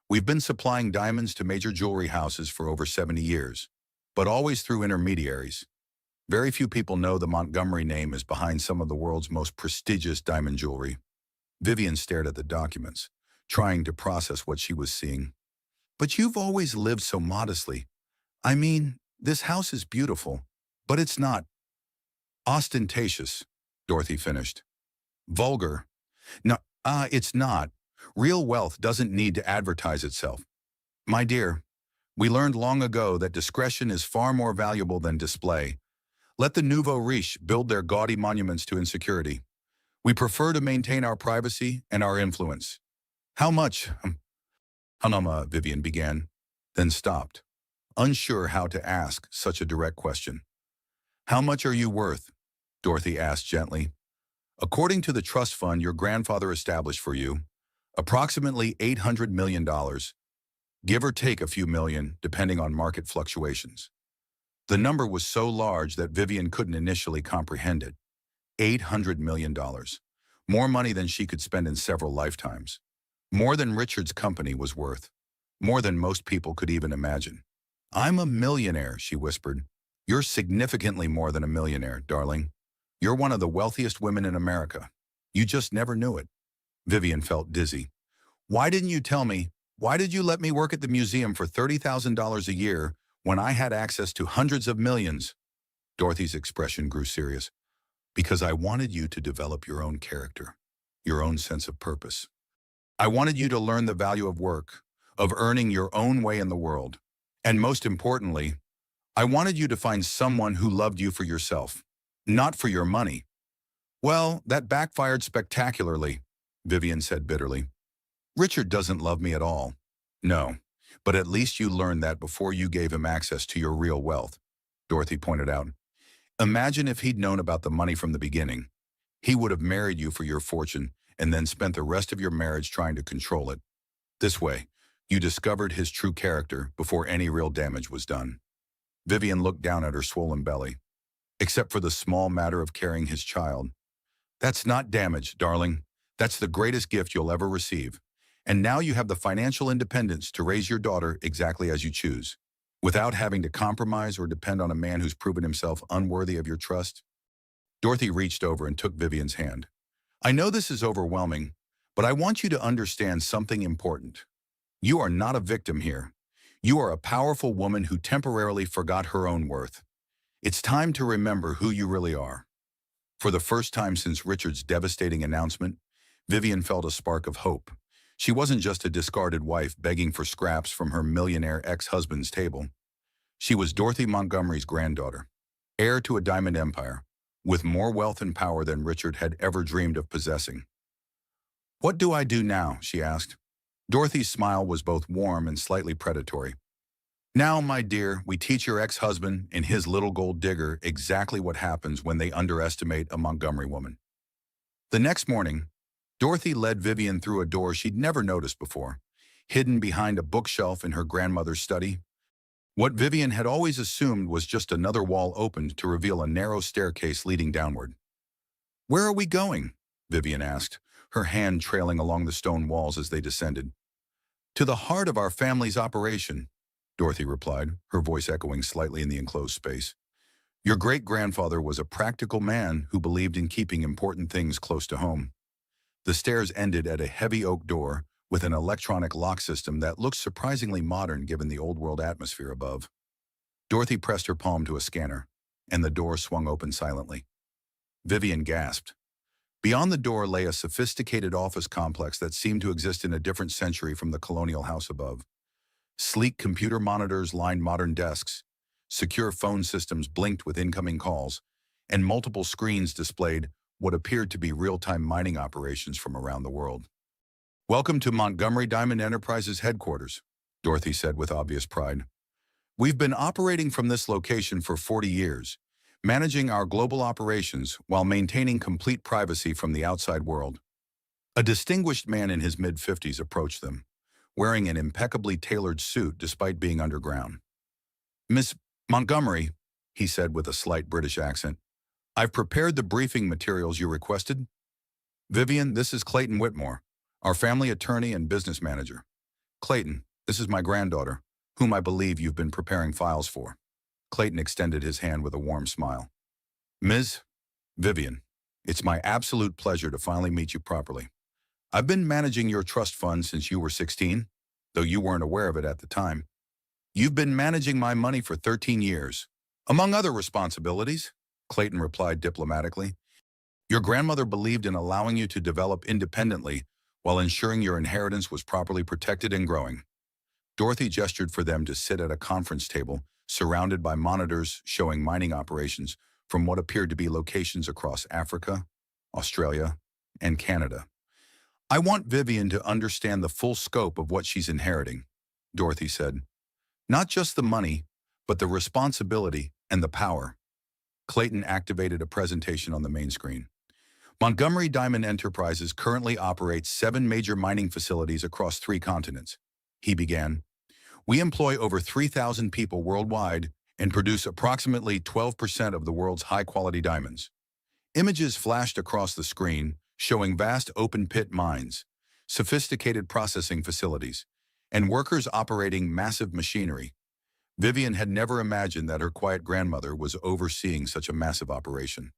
We've been supplying diamonds to major jewelry houses for over 70 years, but always through intermediaries. Very few people know the Montgomery name is behind some of the world's most prestigious diamond jewelry. Vivian stared at the documents, trying to process what she was seeing. But you've always lived so modestly. I mean, this house is beautiful, but it's not ostentatious, Dorothy finished. Vulgar. No, it's not. Real wealth doesn't need to advertise itself. My dear, we learned long ago that discretion is far more valuable than display. Let the nouveau riche build their gaudy monuments to insecurity. We prefer to maintain our privacy and our influence. How much? Vivian began, then stopped, unsure how to ask such a direct question. How much are you worth? Dorothy asked gently. According to the trust fund your grandfather established for you, approximately $800 million, give or take a few million, depending on market fluctuations. The number was so large that Vivian couldn't initially comprehend it. $800 million. More money than she could spend in several lifetimes. More than Richard's company was worth. More than most people could even imagine. I'm a millionaire, she whispered. You're significantly more than a millionaire, darling. You're one of the wealthiest women in America. You just never knew it. Vivian felt dizzy. Why didn't you tell me? Why did you let me work at the museum for $30,000 a year when I had access to hundreds of millions? Dorothy's expression grew serious. Because I wanted you to develop your own character, your own sense of purpose. I wanted you to learn the value of work, of earning your own way in the world. And most importantly, I wanted you to find someone who loved you for yourself, not for your money. Well, that backfired spectacularly, Vivian said bitterly. Richard doesn't love me at all. No, but at least you learned that before you gave him access to your real wealth, Dorothy pointed out. Imagine if he'd known about the money from the beginning. He would have married you for your fortune and then spent the rest of your marriage trying to control it. This way, you discovered his true character before any real damage was done. Vivian looked down at her swollen belly. Except for the small matter of carrying his child. That's not damage, darling. That's the greatest gift you'll ever receive. And now you have the financial independence to raise your daughter exactly as you choose, without having to compromise or depend on a man who's proven himself unworthy of your trust. Dorothy reached over and took Vivian's hand. I know this is overwhelming, but I want you to understand something important. You are not a victim here. You are a powerful woman who temporarily forgot her own worth. It's time to remember who you really are. For the first time since Richard's devastating announcement, Vivian felt a spark of hope. She wasn't just a discarded wife begging for scraps from her millionaire ex-husband's table. She was Dorothy Montgomery's granddaughter, heir to a diamond empire, with more wealth and power than Richard had ever dreamed of possessing. What do I do now? She asked. Dorothy's smile was both warm and slightly predatory. Now, my dear, we teach your ex-husband and his little gold digger exactly what happens when they underestimate a Montgomery woman. The next morning, Dorothy led Vivian through a door she'd never noticed before, hidden behind a bookshelf in her grandmother's study. What Vivian had always assumed was just another wall opened to reveal a narrow staircase leading downward. Where are we going? Vivian asked, her hand trailing along the stone walls as they descended. To the heart of our family's operation, Dorothy replied, her voice echoing slightly in the enclosed space. Your great-grandfather was a practical man who believed in keeping important things close to home. The stairs ended at a heavy oak door with an electronic lock system that looked surprisingly modern given the old-world atmosphere above. Dorothy pressed her palm to a scanner, and the door swung open silently. Vivian gasped. Beyond the door lay a sophisticated office complex that seemed to exist in a different century from the colonial house above. Sleek computer monitors lined modern desks, secure phone systems blinked with incoming calls, and multiple screens displayed what appeared to be real-time mining operations from around the world. Welcome to Montgomery Diamond Enterprises headquarters, Dorothy said with obvious pride. We've been operating from this location for 40 years, managing our global operations while maintaining complete privacy from the outside world. A distinguished man in his mid-50s approached them, wearing an impeccably tailored suit despite being underground. Miss Montgomery, he said with a slight British accent, I've prepared the briefing materials you requested. Vivian, this is Clayton Whitmore, our family attorney and business manager. Clayton, this is my granddaughter, whom I believe you've been preparing files for. Clayton extended his hand with a warm smile. Ms. Vivian, it's my absolute pleasure to finally meet you properly. I've been managing your trust fund since you were 16, though you weren't aware of it at the time. You've been managing my money for 13 years. Among other responsibilities, Clayton replied diplomatically, your grandmother believed in allowing you to develop independently while ensuring your inheritance was properly protected and growing. Dorothy gestured for them to sit at a conference table surrounded by monitors showing mining operations from what appeared to be locations across Africa, Australia, and Canada. I want Vivian to understand the full scope of what she's inheriting, Dorothy said. Not just the money, but the responsibility and the power. Clayton activated a presentation on the main screen. Montgomery Diamond Enterprises currently operates 7 major mining facilities across 3 continents. He began. We employ over 3,000 people worldwide and produce approximately 12% of the world's high-quality diamonds. Images flashed across the screen, showing vast open-pit mines, sophisticated processing facilities, and workers operating massive machinery. Vivian had never imagined that her quiet grandmother was overseeing such a massive operation.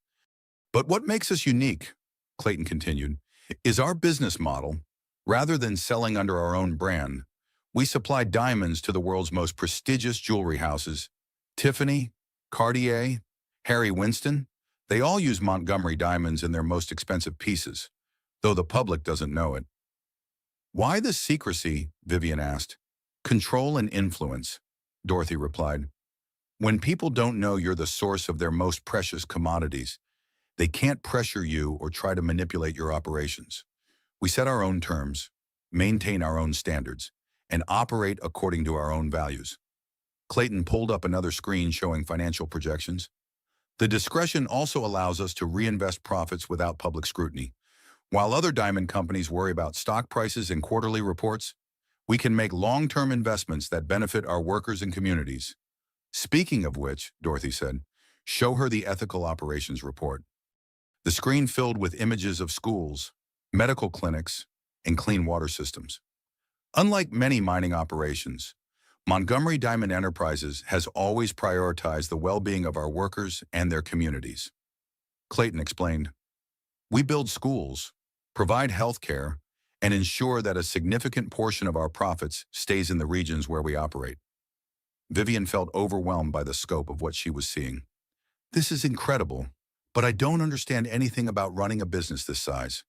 But what makes us unique, Clayton continued, is our business model. Rather than selling under our own brand, we supply diamonds to the world's most prestigious jewelry houses. Tiffany, Cartier, Harry Winston, they all use Montgomery diamonds in their most expensive pieces, though the public doesn't know it. Why the secrecy? Vivian asked. Control and influence, Dorothy replied. When people don't know you're the source of their most precious commodities, they can't pressure you or try to manipulate your operations. We set our own terms, maintain our own standards, and operate according to our own values. Clayton pulled up another screen showing financial projections. The discretion also allows us to reinvest profits without public scrutiny. While other diamond companies worry about stock prices and quarterly reports, we can make long-term investments that benefit our workers and communities. Speaking of which, Dorothy said, show her the ethical operations report. The screen filled with images of schools, medical clinics, and clean water systems. Unlike many mining operations, Montgomery Diamond Enterprises has always prioritized the well-being of our workers and their communities. Clayton explained, we build schools, provide health care, and ensure that a significant portion of our profits stays in the regions where we operate. Vivian felt overwhelmed by the scope of what she was seeing. This is incredible, but I don't understand anything about running a business this size.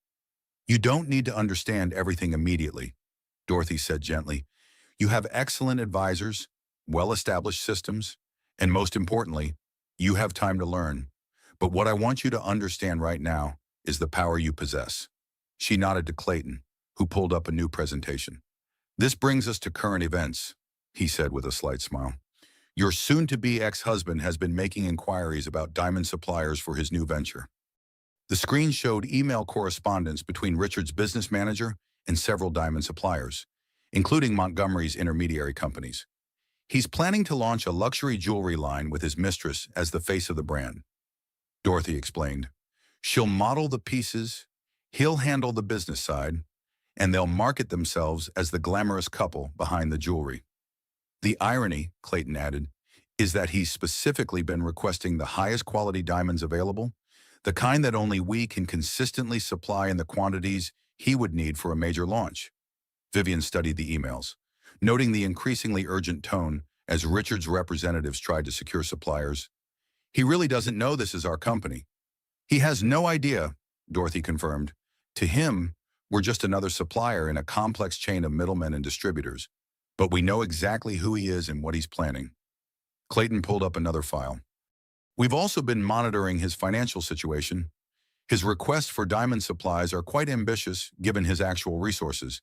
You don't need to understand everything immediately, Dorothy said gently. You have excellent advisors, well-established systems, and most importantly, you have time to learn. But what I want you to understand right now is the power you possess. She nodded to Clayton, who pulled up a new presentation. This brings us to current events, he said with a slight smile. Your soon-to-be ex-husband has been making inquiries about diamond suppliers for his new venture. The screen showed email correspondence between Richard's business manager and several diamond suppliers, including Montgomery's intermediary companies. He's planning to launch a luxury jewelry line with his mistress as the face of the brand. Dorothy explained, she'll model the pieces, he'll handle the business side, and they'll market themselves as the glamorous couple behind the jewelry. The irony, Clayton added, is that he's specifically been requesting the highest quality diamonds available, the kind that only we can consistently supply in the quantities he would need for a major launch. Vivian studied the emails, noting the increasingly urgent tone as Richard's representatives tried to secure suppliers. He really doesn't know this is our company. He has no idea, Dorothy confirmed. To him, we're just another supplier in a complex chain of middlemen and distributors, but we know exactly who he is and what he's planning. Clayton pulled up another file. We've also been monitoring his financial situation. His requests for diamond supplies are quite ambitious given his actual resources.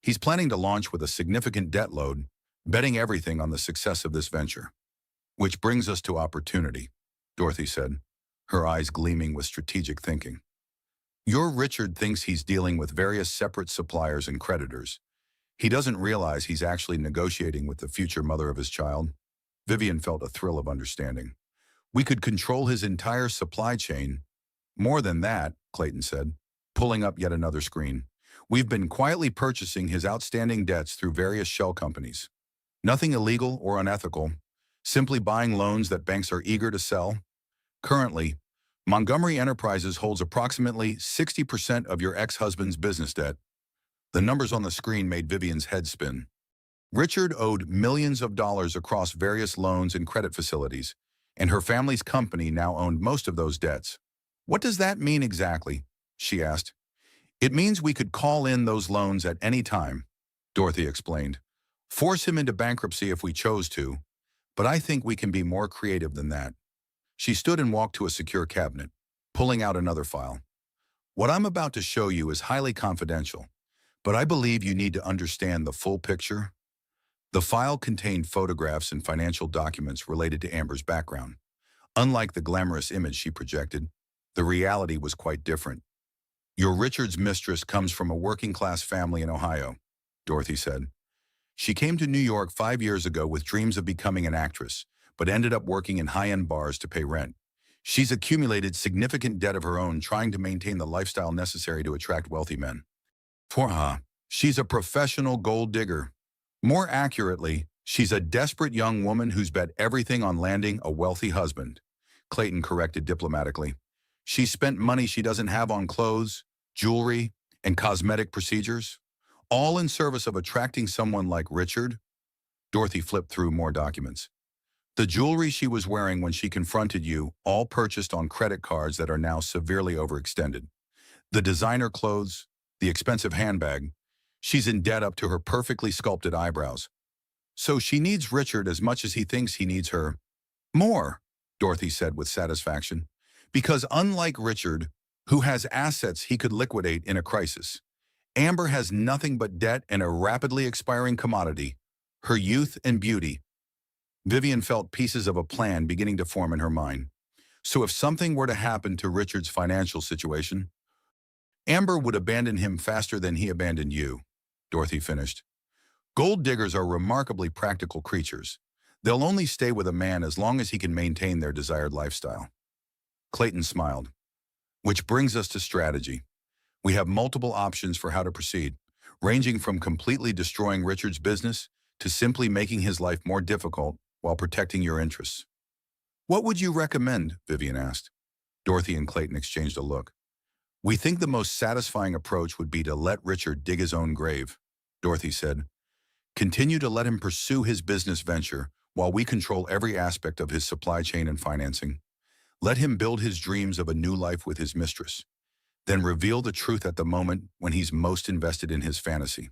He's planning to launch with a significant debt load, betting everything on the success of this venture. Which brings us to opportunity, Dorothy said, her eyes gleaming with strategic thinking. Your Richard thinks he's dealing with various separate suppliers and creditors. He doesn't realize he's actually negotiating with the future mother of his child. Vivian felt a thrill of understanding. We could control his entire supply chain. More than that, Clayton said, pulling up yet another screen. We've been quietly purchasing his outstanding debts through various shell companies. Nothing illegal or unethical, simply buying loans that banks are eager to sell. Currently, Montgomery Enterprises holds approximately 60% of your ex-husband's business debt. The numbers on the screen made Vivian's head spin. Richard owed millions of dollars across various loans and credit facilities, and her family's company now owned most of those debts. What does that mean exactly? She asked. It means we could call in those loans at any time, Dorothy explained. Force him into bankruptcy if we chose to, but I think we can be more creative than that. She stood and walked to a secure cabinet, pulling out another file. What I'm about to show you is highly confidential, but I believe you need to understand the full picture. The file contained photographs and financial documents related to Amber's background. Unlike the glamorous image she projected, the reality was quite different. Your Richard's mistress comes from a working-class family in Ohio, Dorothy said. She came to New York 5 years ago with dreams of becoming an actress, but ended up working in high-end bars to pay rent. She's accumulated significant debt of her own trying to maintain the lifestyle necessary to attract wealthy men. For her, she's a professional gold digger. More accurately, she's a desperate young woman who's bet everything on landing a wealthy husband, Clayton corrected diplomatically. She spent money she doesn't have on clothes, jewelry, and cosmetic procedures, all in service of attracting someone like Richard. Dorothy flipped through more documents. The jewelry she was wearing when she confronted you, all purchased on credit cards that are now severely overextended. The designer clothes, the expensive handbag, she's in debt up to her perfectly sculpted eyebrows. So she needs Richard as much as he thinks he needs her. More, Dorothy said with satisfaction, because unlike Richard, who has assets he could liquidate in a crisis, Amber has nothing but debt and a rapidly expiring commodity, her youth and beauty. Vivian felt pieces of a plan beginning to form in her mind. So if something were to happen to Richard's financial situation, Amber would abandon him faster than he abandoned you, Dorothy finished. Gold diggers are remarkably practical creatures. They'll only stay with a man as long as he can maintain their desired lifestyle. Clayton smiled. Which brings us to strategy. We have multiple options for how to proceed, ranging from completely destroying Richard's business to simply making his life more difficult while protecting your interests. What would you recommend? Vivian asked. Dorothy and Clayton exchanged a look. We think the most satisfying approach would be to let Richard dig his own grave, Dorothy said. Continue to let him pursue his business venture while we control every aspect of his supply chain and financing. Let him build his dreams of a new life with his mistress. Then reveal the truth at the moment when he's most invested in his fantasy.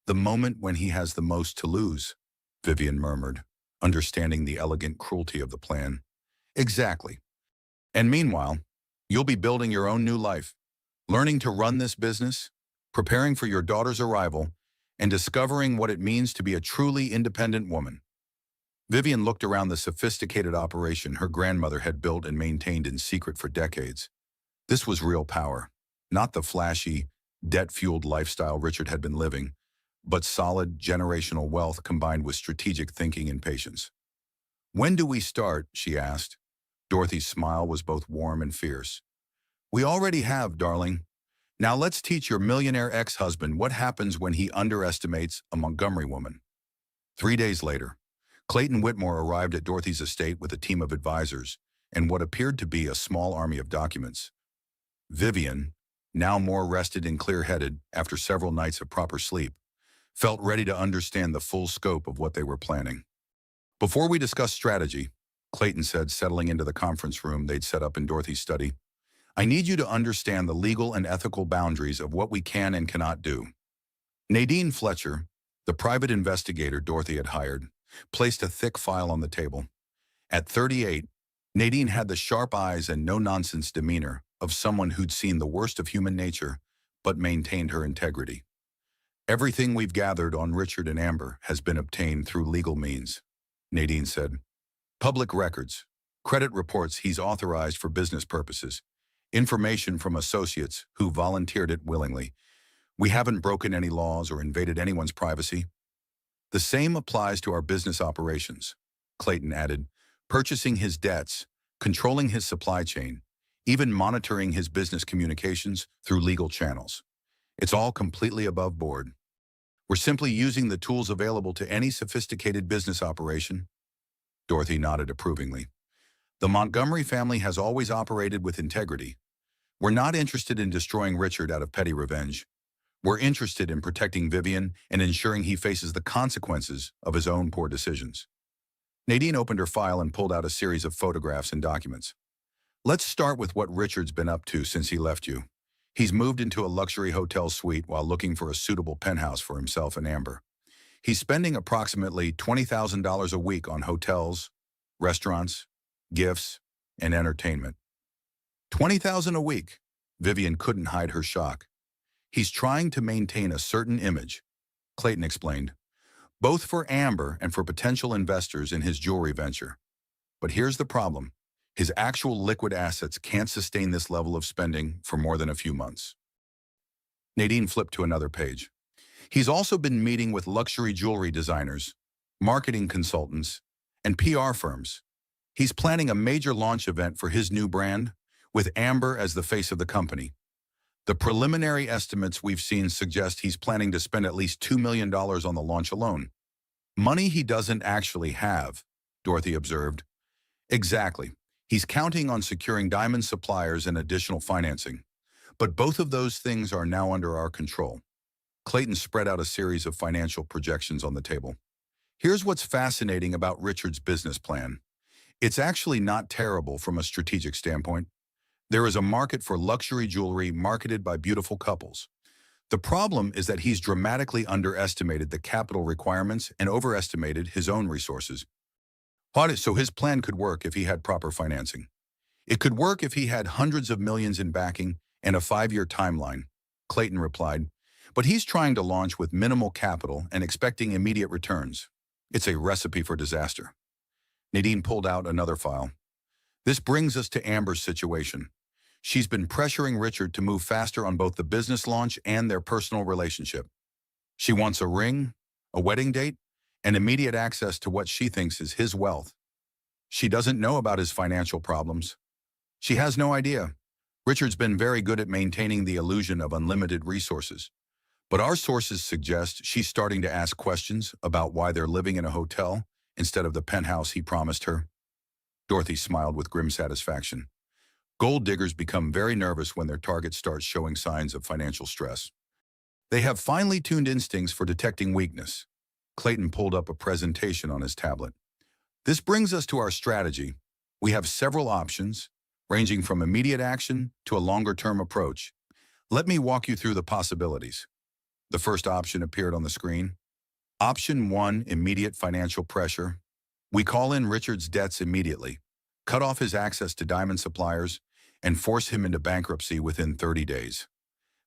The moment when he has the most to lose, Vivian murmured, understanding the elegant cruelty of the plan. Exactly. And meanwhile, you'll be building your own new life, learning to run this business, preparing for your daughter's arrival, and discovering what it means to be a truly independent woman. Vivian looked around the sophisticated operation her grandmother had built and maintained in secret for decades. This was real power, not the flashy, debt-fueled lifestyle Richard had been living, but solid, generational wealth combined with strategic thinking and patience. When do we start? She asked. Dorothy's smile was both warm and fierce. We already have, darling. Now let's teach your millionaire ex-husband what happens when he underestimates a Montgomery woman. 3 days later, Clayton Whitmore arrived at Dorothy's estate with a team of advisors and what appeared to be a small army of documents. Vivian, now more rested and clear-headed after several nights of proper sleep, felt ready to understand the full scope of what they were planning. Before we discuss strategy, Clayton said, settling into the conference room they'd set up in Dorothy's study, I need you to understand the legal and ethical boundaries of what we can and cannot do. Nadine Fletcher, the private investigator Dorothy had hired, placed a thick file on the table. At 38, Nadine had the sharp eyes and no-nonsense demeanor of someone who'd seen the worst of human nature, but maintained her integrity. Everything we've gathered on Richard and Amber has been obtained through legal means, Nadine said. Public records, credit reports he's authorized for business purposes, information from associates who volunteered it willingly. We haven't broken any laws or invaded anyone's privacy. The same applies to our business operations, Clayton added, purchasing his debts, controlling his supply chain, even monitoring his business communications through legal channels. It's all completely above board. We're simply using the tools available to any sophisticated business operation. Dorothy nodded approvingly. The Montgomery family has always operated with integrity. We're not interested in destroying Richard out of petty revenge. We're interested in protecting Vivian and ensuring he faces the consequences of his own poor decisions. Nadine opened her file and pulled out a series of photographs and documents. Let's start with what Richard's been up to since he left you. He's moved into a luxury hotel suite while looking for a suitable penthouse for himself and Amber. He's spending approximately $20,000 a week on hotels, restaurants, gifts, and entertainment. $20,000 a week. Vivian couldn't hide her shock. He's trying to maintain a certain image, Clayton explained, both for Amber and for potential investors in his jewelry venture. But here's the problem. His actual liquid assets can't sustain this level of spending for more than a few months. Nadine flipped to another page. He's also been meeting with luxury jewelry designers, marketing consultants, and PR firms. He's planning a major launch event for his new brand, with Amber as the face of the company. The preliminary estimates we've seen suggest he's planning to spend at least $2 million on the launch alone. Money he doesn't actually have, Dorothy observed. Exactly. He's counting on securing diamond suppliers and additional financing. But both of those things are now under our control. Clayton spread out a series of financial projections on the table. Here's what's fascinating about Richard's business plan. It's actually not terrible from a strategic standpoint. There is a market for luxury jewelry marketed by beautiful couples. The problem is that he's dramatically underestimated the capital requirements and overestimated his own resources. So his plan could work if he had proper financing. It could work if he had hundreds of millions in backing and a 5-year timeline, Clayton replied. But he's trying to launch with minimal capital and expecting immediate returns. It's a recipe for disaster. Nadine pulled out another file. This brings us to Amber's situation. She's been pressuring Richard to move faster on both the business launch and their personal relationship. She wants a ring, a wedding date, and immediate access to what she thinks is his wealth. She doesn't know about his financial problems. She has no idea. Richard's been very good at maintaining the illusion of unlimited resources. But our sources suggest she's starting to ask questions about why they're living in a hotel instead of the penthouse he promised her. Dorothy smiled with grim satisfaction. Gold diggers become very nervous when their target starts showing signs of financial stress. They have finely tuned instincts for detecting weakness. Clayton pulled up a presentation on his tablet. This brings us to our strategy. We have several options, ranging from immediate action to a longer-term approach. Let me walk you through the possibilities. The first option appeared on the screen. Option 1, immediate financial pressure. We call in Richard's debts immediately, cut off his access to diamond suppliers, and force him into bankruptcy within 30 days.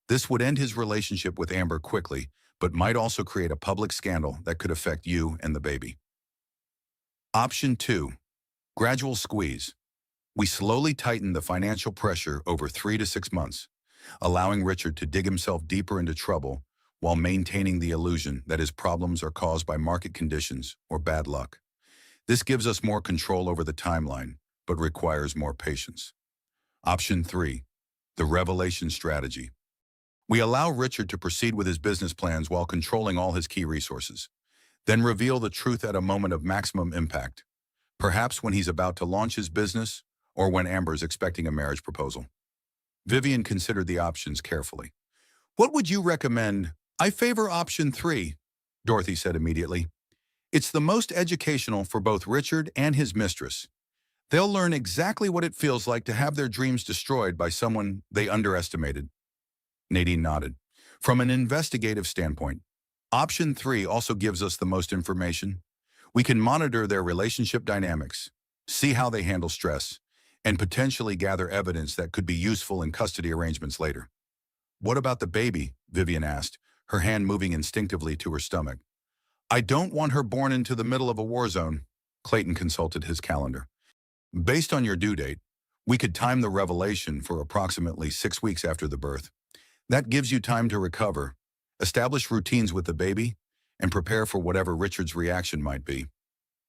This would end his relationship with Amber quickly, but might also create a public scandal that could affect you and the baby. Option 2, gradual squeeze. We slowly tighten the financial pressure over 3 to 6 months, allowing Richard to dig himself deeper into trouble while maintaining the illusion that his problems are caused by market conditions or bad luck. This gives us more control over the timeline, but requires more patience. Option 3, the revelation strategy. We allow Richard to proceed with his business plans while controlling all his key resources, then reveal the truth at a moment of maximum impact, perhaps when he's about to launch his business or when Amber is expecting a marriage proposal. Vivian considered the options carefully. What would you recommend? I favor option 3, Dorothy said immediately. It's the most educational for both Richard and his mistress. They'll learn exactly what it feels like to have their dreams destroyed by someone they underestimated. Nadine nodded. From an investigative standpoint, option 3 also gives us the most information. We can monitor their relationship dynamics, see how they handle stress, and potentially gather evidence that could be useful in custody arrangements later. What about the baby? Vivian asked, her hand moving instinctively to her stomach. I don't want her born into the middle of a war zone. Clayton consulted his calendar. Based on your due date, we could time the revelation for approximately 6 weeks after the birth. That gives you time to recover, establish routines with the baby, and prepare for whatever Richard's reaction might be.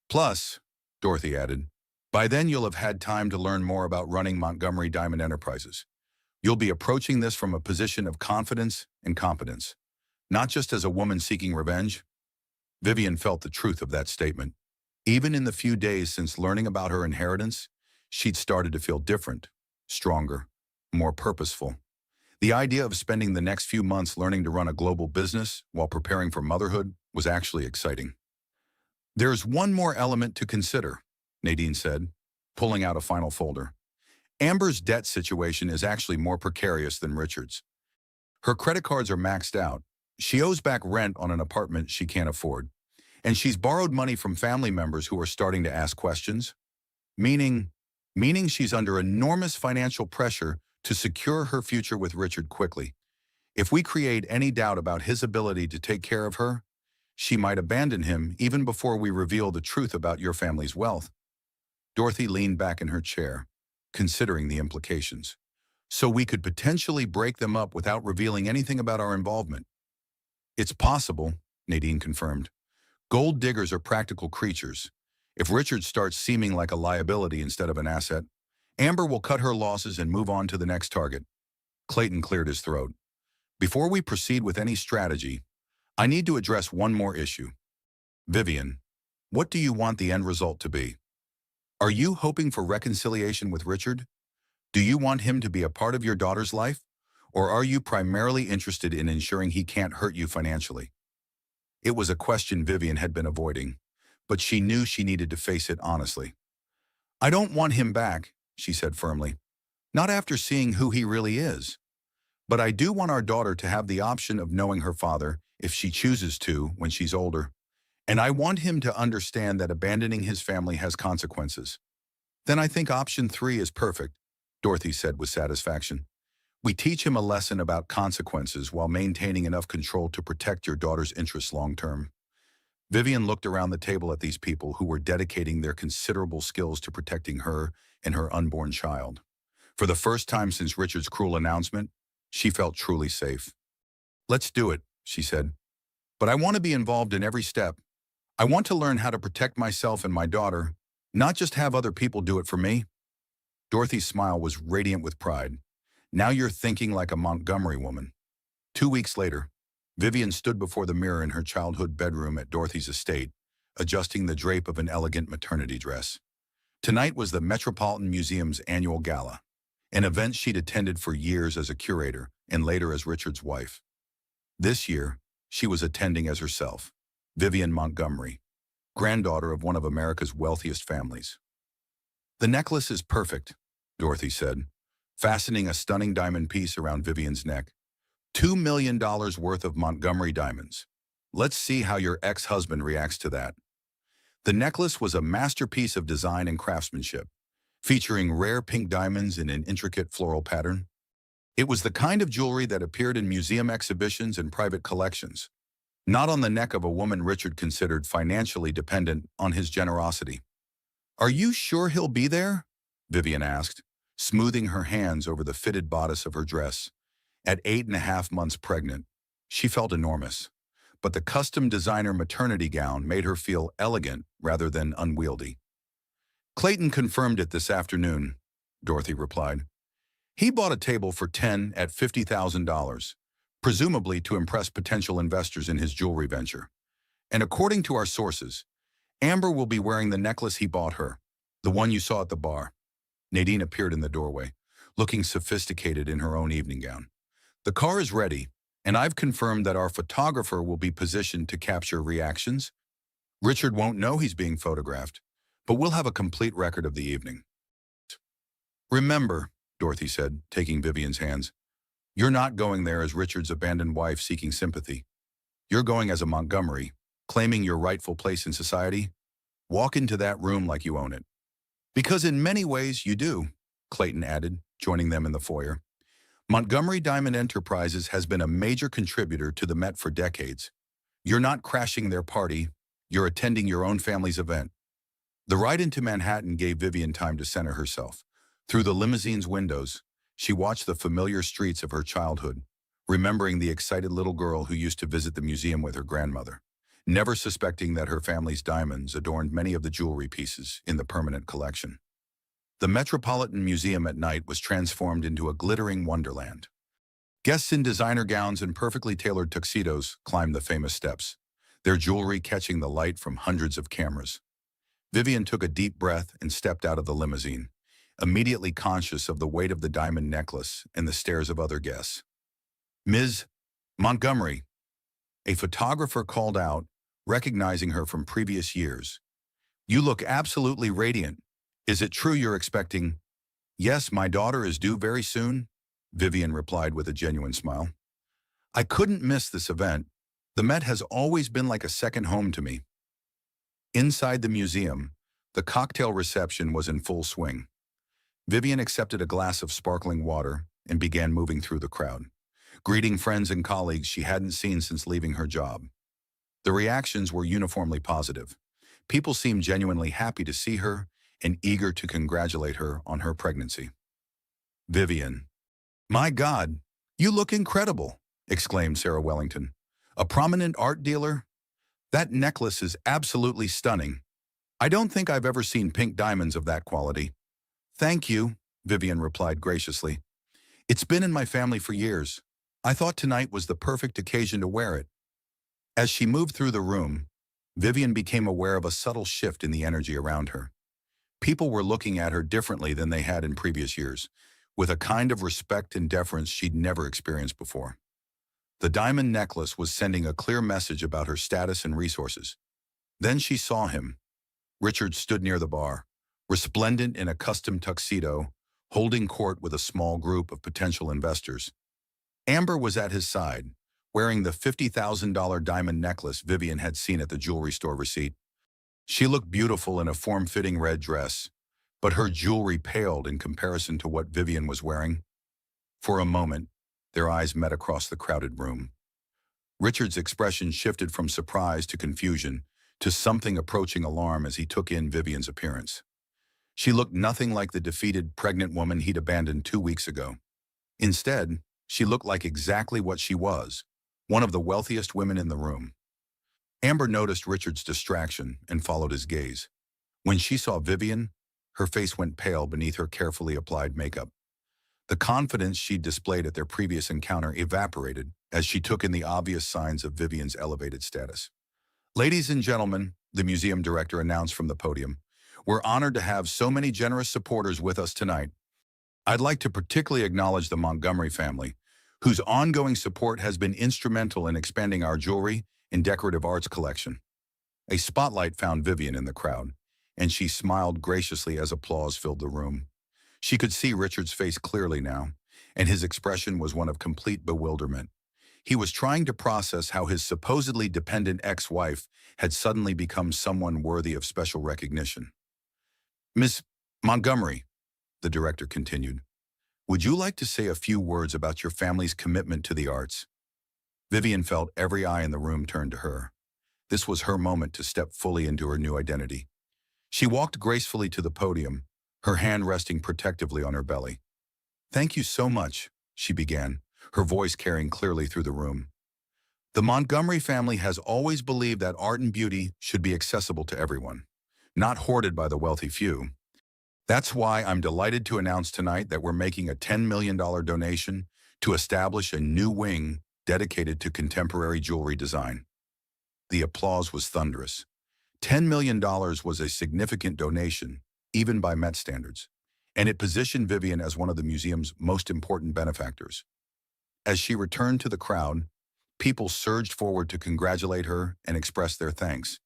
Plus, Dorothy added, by then you'll have had time to learn more about running Montgomery Diamond Enterprises. You'll be approaching this from a position of confidence and competence, not just as a woman seeking revenge. Vivian felt the truth of that statement. Even in the few days since learning about her inheritance, she'd started to feel different, stronger, more purposeful. The idea of spending the next few months learning to run a global business while preparing for motherhood was actually exciting. There's one more element to consider, Nadine said, pulling out a final folder. Amber's debt situation is actually more precarious than Richard's. Her credit cards are maxed out. She owes back rent on an apartment she can't afford. And she's borrowed money from family members who are starting to ask questions. Meaning she's under enormous financial pressure to secure her future with Richard quickly. If we create any doubt about his ability to take care of her, she might abandon him even before we reveal the truth about your family's wealth. Dorothy leaned back in her chair, considering the implications. So we could potentially break them up without revealing anything about our involvement. It's possible, Nadine confirmed. Gold diggers are practical creatures. If Richard starts seeming like a liability instead of an asset, Amber will cut her losses and move on to the next target. Clayton cleared his throat. Before we proceed with any strategy, I need to address one more issue. Vivian, what do you want the end result to be? Are you hoping for reconciliation with Richard? Do you want him to be a part of your daughter's life? Or are you primarily interested in ensuring he can't hurt you financially? It was a question Vivian had been avoiding, but she knew she needed to face it honestly. I don't want him back, she said firmly. Not after seeing who he really is. But I do want our daughter to have the option of knowing her father if she chooses to when she's older. And I want him to understand that abandoning his family has consequences. Then I think option 3 is perfect, Dorothy said with satisfaction. We teach him a lesson about consequences while maintaining enough control to protect your daughter's interests long term. Vivian looked around the table at these people who were dedicating their considerable skills to protecting her and her unborn child. For the first time since Richard's cruel announcement, she felt truly safe. "Let's do it," she said. "But I want to be involved in every step. I want to learn how to protect myself and my daughter, not just have other people do it for me." Dorothy's smile was radiant with pride. "Now you're thinking like a Montgomery woman." 2 weeks later, Vivian stood before the mirror in her childhood bedroom at Dorothy's estate, adjusting the drape of an elegant maternity dress. Tonight was the Metropolitan Museum's annual gala, an event she'd attended for years as a curator and later as Richard's wife. This year, she was attending as herself, Vivian Montgomery, granddaughter of one of America's wealthiest families. "The necklace is perfect," Dorothy said, fastening a stunning diamond piece around Vivian's neck. $2 million worth of Montgomery diamonds. "Let's see how your ex-husband reacts to that." The necklace was a masterpiece of design and craftsmanship, featuring rare pink diamonds in an intricate floral pattern. It was the kind of jewelry that appeared in museum exhibitions and private collections, not on the neck of a woman Richard considered financially dependent on his generosity. "Are you sure he'll be there?" Vivian asked, smoothing her hands over the fitted bodice of her dress. At 8.5 months pregnant, she felt enormous, but the custom designer maternity gown made her feel elegant rather than unwieldy. "Clayton confirmed it this afternoon," Dorothy replied. "He bought a table for 10 at $50,000, presumably to impress potential investors in his jewelry venture. And according to our sources, Amber will be wearing the necklace he bought her, the one you saw at the bar." Nadine appeared in the doorway, looking sophisticated in her own evening gown. "The car is ready, and I've confirmed that our photographer will be positioned to capture reactions. Richard won't know he's being photographed, but we'll have a complete record of the evening." "Remember," Dorothy said, taking Vivian's hands, "you're not going there as Richard's abandoned wife seeking sympathy. You're going as a Montgomery, claiming your rightful place in society. Walk into that room like you own it." "Because in many ways you do," Clayton added, joining them in the foyer. "Montgomery Diamond Enterprises has been a major contributor to the Met for decades. You're not crashing their party, you're attending your own family's event." The ride into Manhattan gave Vivian time to center herself. Through the limousine's windows, she watched the familiar streets of her childhood, remembering the excited little girl who used to visit the museum with her grandmother, never suspecting that her family's diamonds adorned many of the jewelry pieces in the permanent collection. The Metropolitan Museum at night was transformed into a glittering wonderland. Guests in designer gowns and perfectly tailored tuxedos climbed the famous steps, their jewelry catching the light from hundreds of cameras. Vivian took a deep breath and stepped out of the limousine, immediately conscious of the weight of the diamond necklace and the stares of other guests. "Ms. Montgomery," a photographer called out, recognizing her from previous years. "You look absolutely radiant. Is it true you're expecting—" "Yes, my daughter is due very soon," Vivian replied with a genuine smile. "I couldn't miss this event. The Met has always been like a second home to me." Inside the museum, the cocktail reception was in full swing. Vivian accepted a glass of sparkling water and began moving through the crowd, greeting friends and colleagues she hadn't seen since leaving her job. The reactions were uniformly positive. People seemed genuinely happy to see her and eager to congratulate her on her pregnancy. "Vivian, my God, you look incredible," exclaimed Sarah Wellington. "A prominent art dealer? That necklace is absolutely stunning. I don't think I've ever seen pink diamonds of that quality." "Thank you," Vivian replied graciously. "It's been in my family for years. I thought tonight was the perfect occasion to wear it." As she moved through the room, Vivian became aware of a subtle shift in the energy around her. People were looking at her differently than they had in previous years, with a kind of respect and deference she'd never experienced before. The diamond necklace was sending a clear message about her status and resources. Then she saw him. Richard stood near the bar, resplendent in a custom tuxedo, holding court with a small group of potential investors. Amber was at his side, wearing the $50,000 diamond necklace Vivian had seen at the jewelry store receipt. She looked beautiful in a form-fitting red dress, but her jewelry paled in comparison to what Vivian was wearing. For a moment, their eyes met across the crowded room. Richard's expression shifted from surprise to confusion to something approaching alarm as he took in Vivian's appearance. She looked nothing like the defeated, pregnant woman he'd abandoned 2 weeks ago. Instead, she looked like exactly what she was, one of the wealthiest women in the room. Amber noticed Richard's distraction and followed his gaze. When she saw Vivian, her face went pale beneath her carefully applied makeup. The confidence she'd displayed at their previous encounter evaporated as she took in the obvious signs of Vivian's elevated status. "Ladies and gentlemen," the museum director announced from the podium, "we're honored to have so many generous supporters with us tonight. I'd like to particularly acknowledge the Montgomery family, whose ongoing support has been instrumental in expanding our jewelry and decorative arts collection." A spotlight found Vivian in the crowd, and she smiled graciously as applause filled the room. She could see Richard's face clearly now, and his expression was one of complete bewilderment. He was trying to process how his supposedly dependent ex-wife had suddenly become someone worthy of special recognition. "Miss Montgomery," the director continued, "would you like to say a few words about your family's commitment to the arts?" Vivian felt every eye in the room turn to her. This was her moment to step fully into her new identity. She walked gracefully to the podium, her hand resting protectively on her belly. "Thank you so much," she began, her voice carrying clearly through the room. "The Montgomery family has always believed that art and beauty should be accessible to everyone, not hoarded by the wealthy few. That's why I'm delighted to announce tonight that we're making a $10 million donation to establish a new wing dedicated to contemporary jewelry design." The applause was thunderous. $10 million was a significant donation, even by Met standards, and it positioned Vivian as one of the museum's most important benefactors. As she returned to the crowd, people surged forward to congratulate her and express their thanks.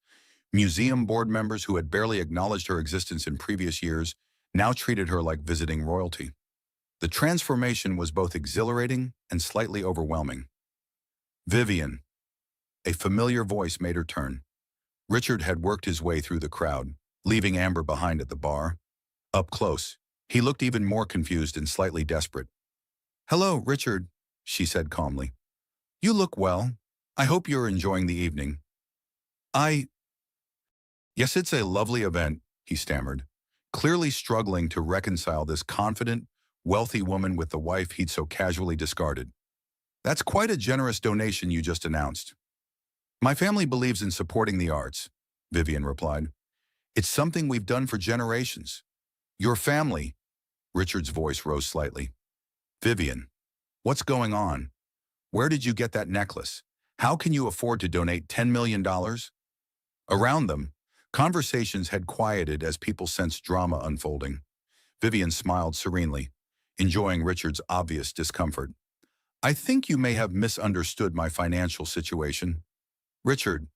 Museum board members who had barely acknowledged her existence in previous years now treated her like visiting royalty. The transformation was both exhilarating and slightly overwhelming. "Vivian," a familiar voice made her turn. Richard had worked his way through the crowd, leaving Amber behind at the bar. Up close, he looked even more confused and slightly desperate. "Hello, Richard," she said calmly. "You look well. I hope you're enjoying the evening." "I... Yes, it's a lovely event," he stammered, clearly struggling to reconcile this confident, wealthy woman with the wife he'd so casually discarded. "That's quite a generous donation you just announced." "My family believes in supporting the arts," Vivian replied. "It's something we've done for generations." "Your family?" Richard's voice rose slightly. "Vivian, what's going on? Where did you get that necklace? How can you afford to donate $10 million? Around them, conversations had quieted as people sensed drama unfolding. Vivian smiled serenely, enjoying Richard's obvious discomfort. "I think you may have misunderstood my financial situation, Richard.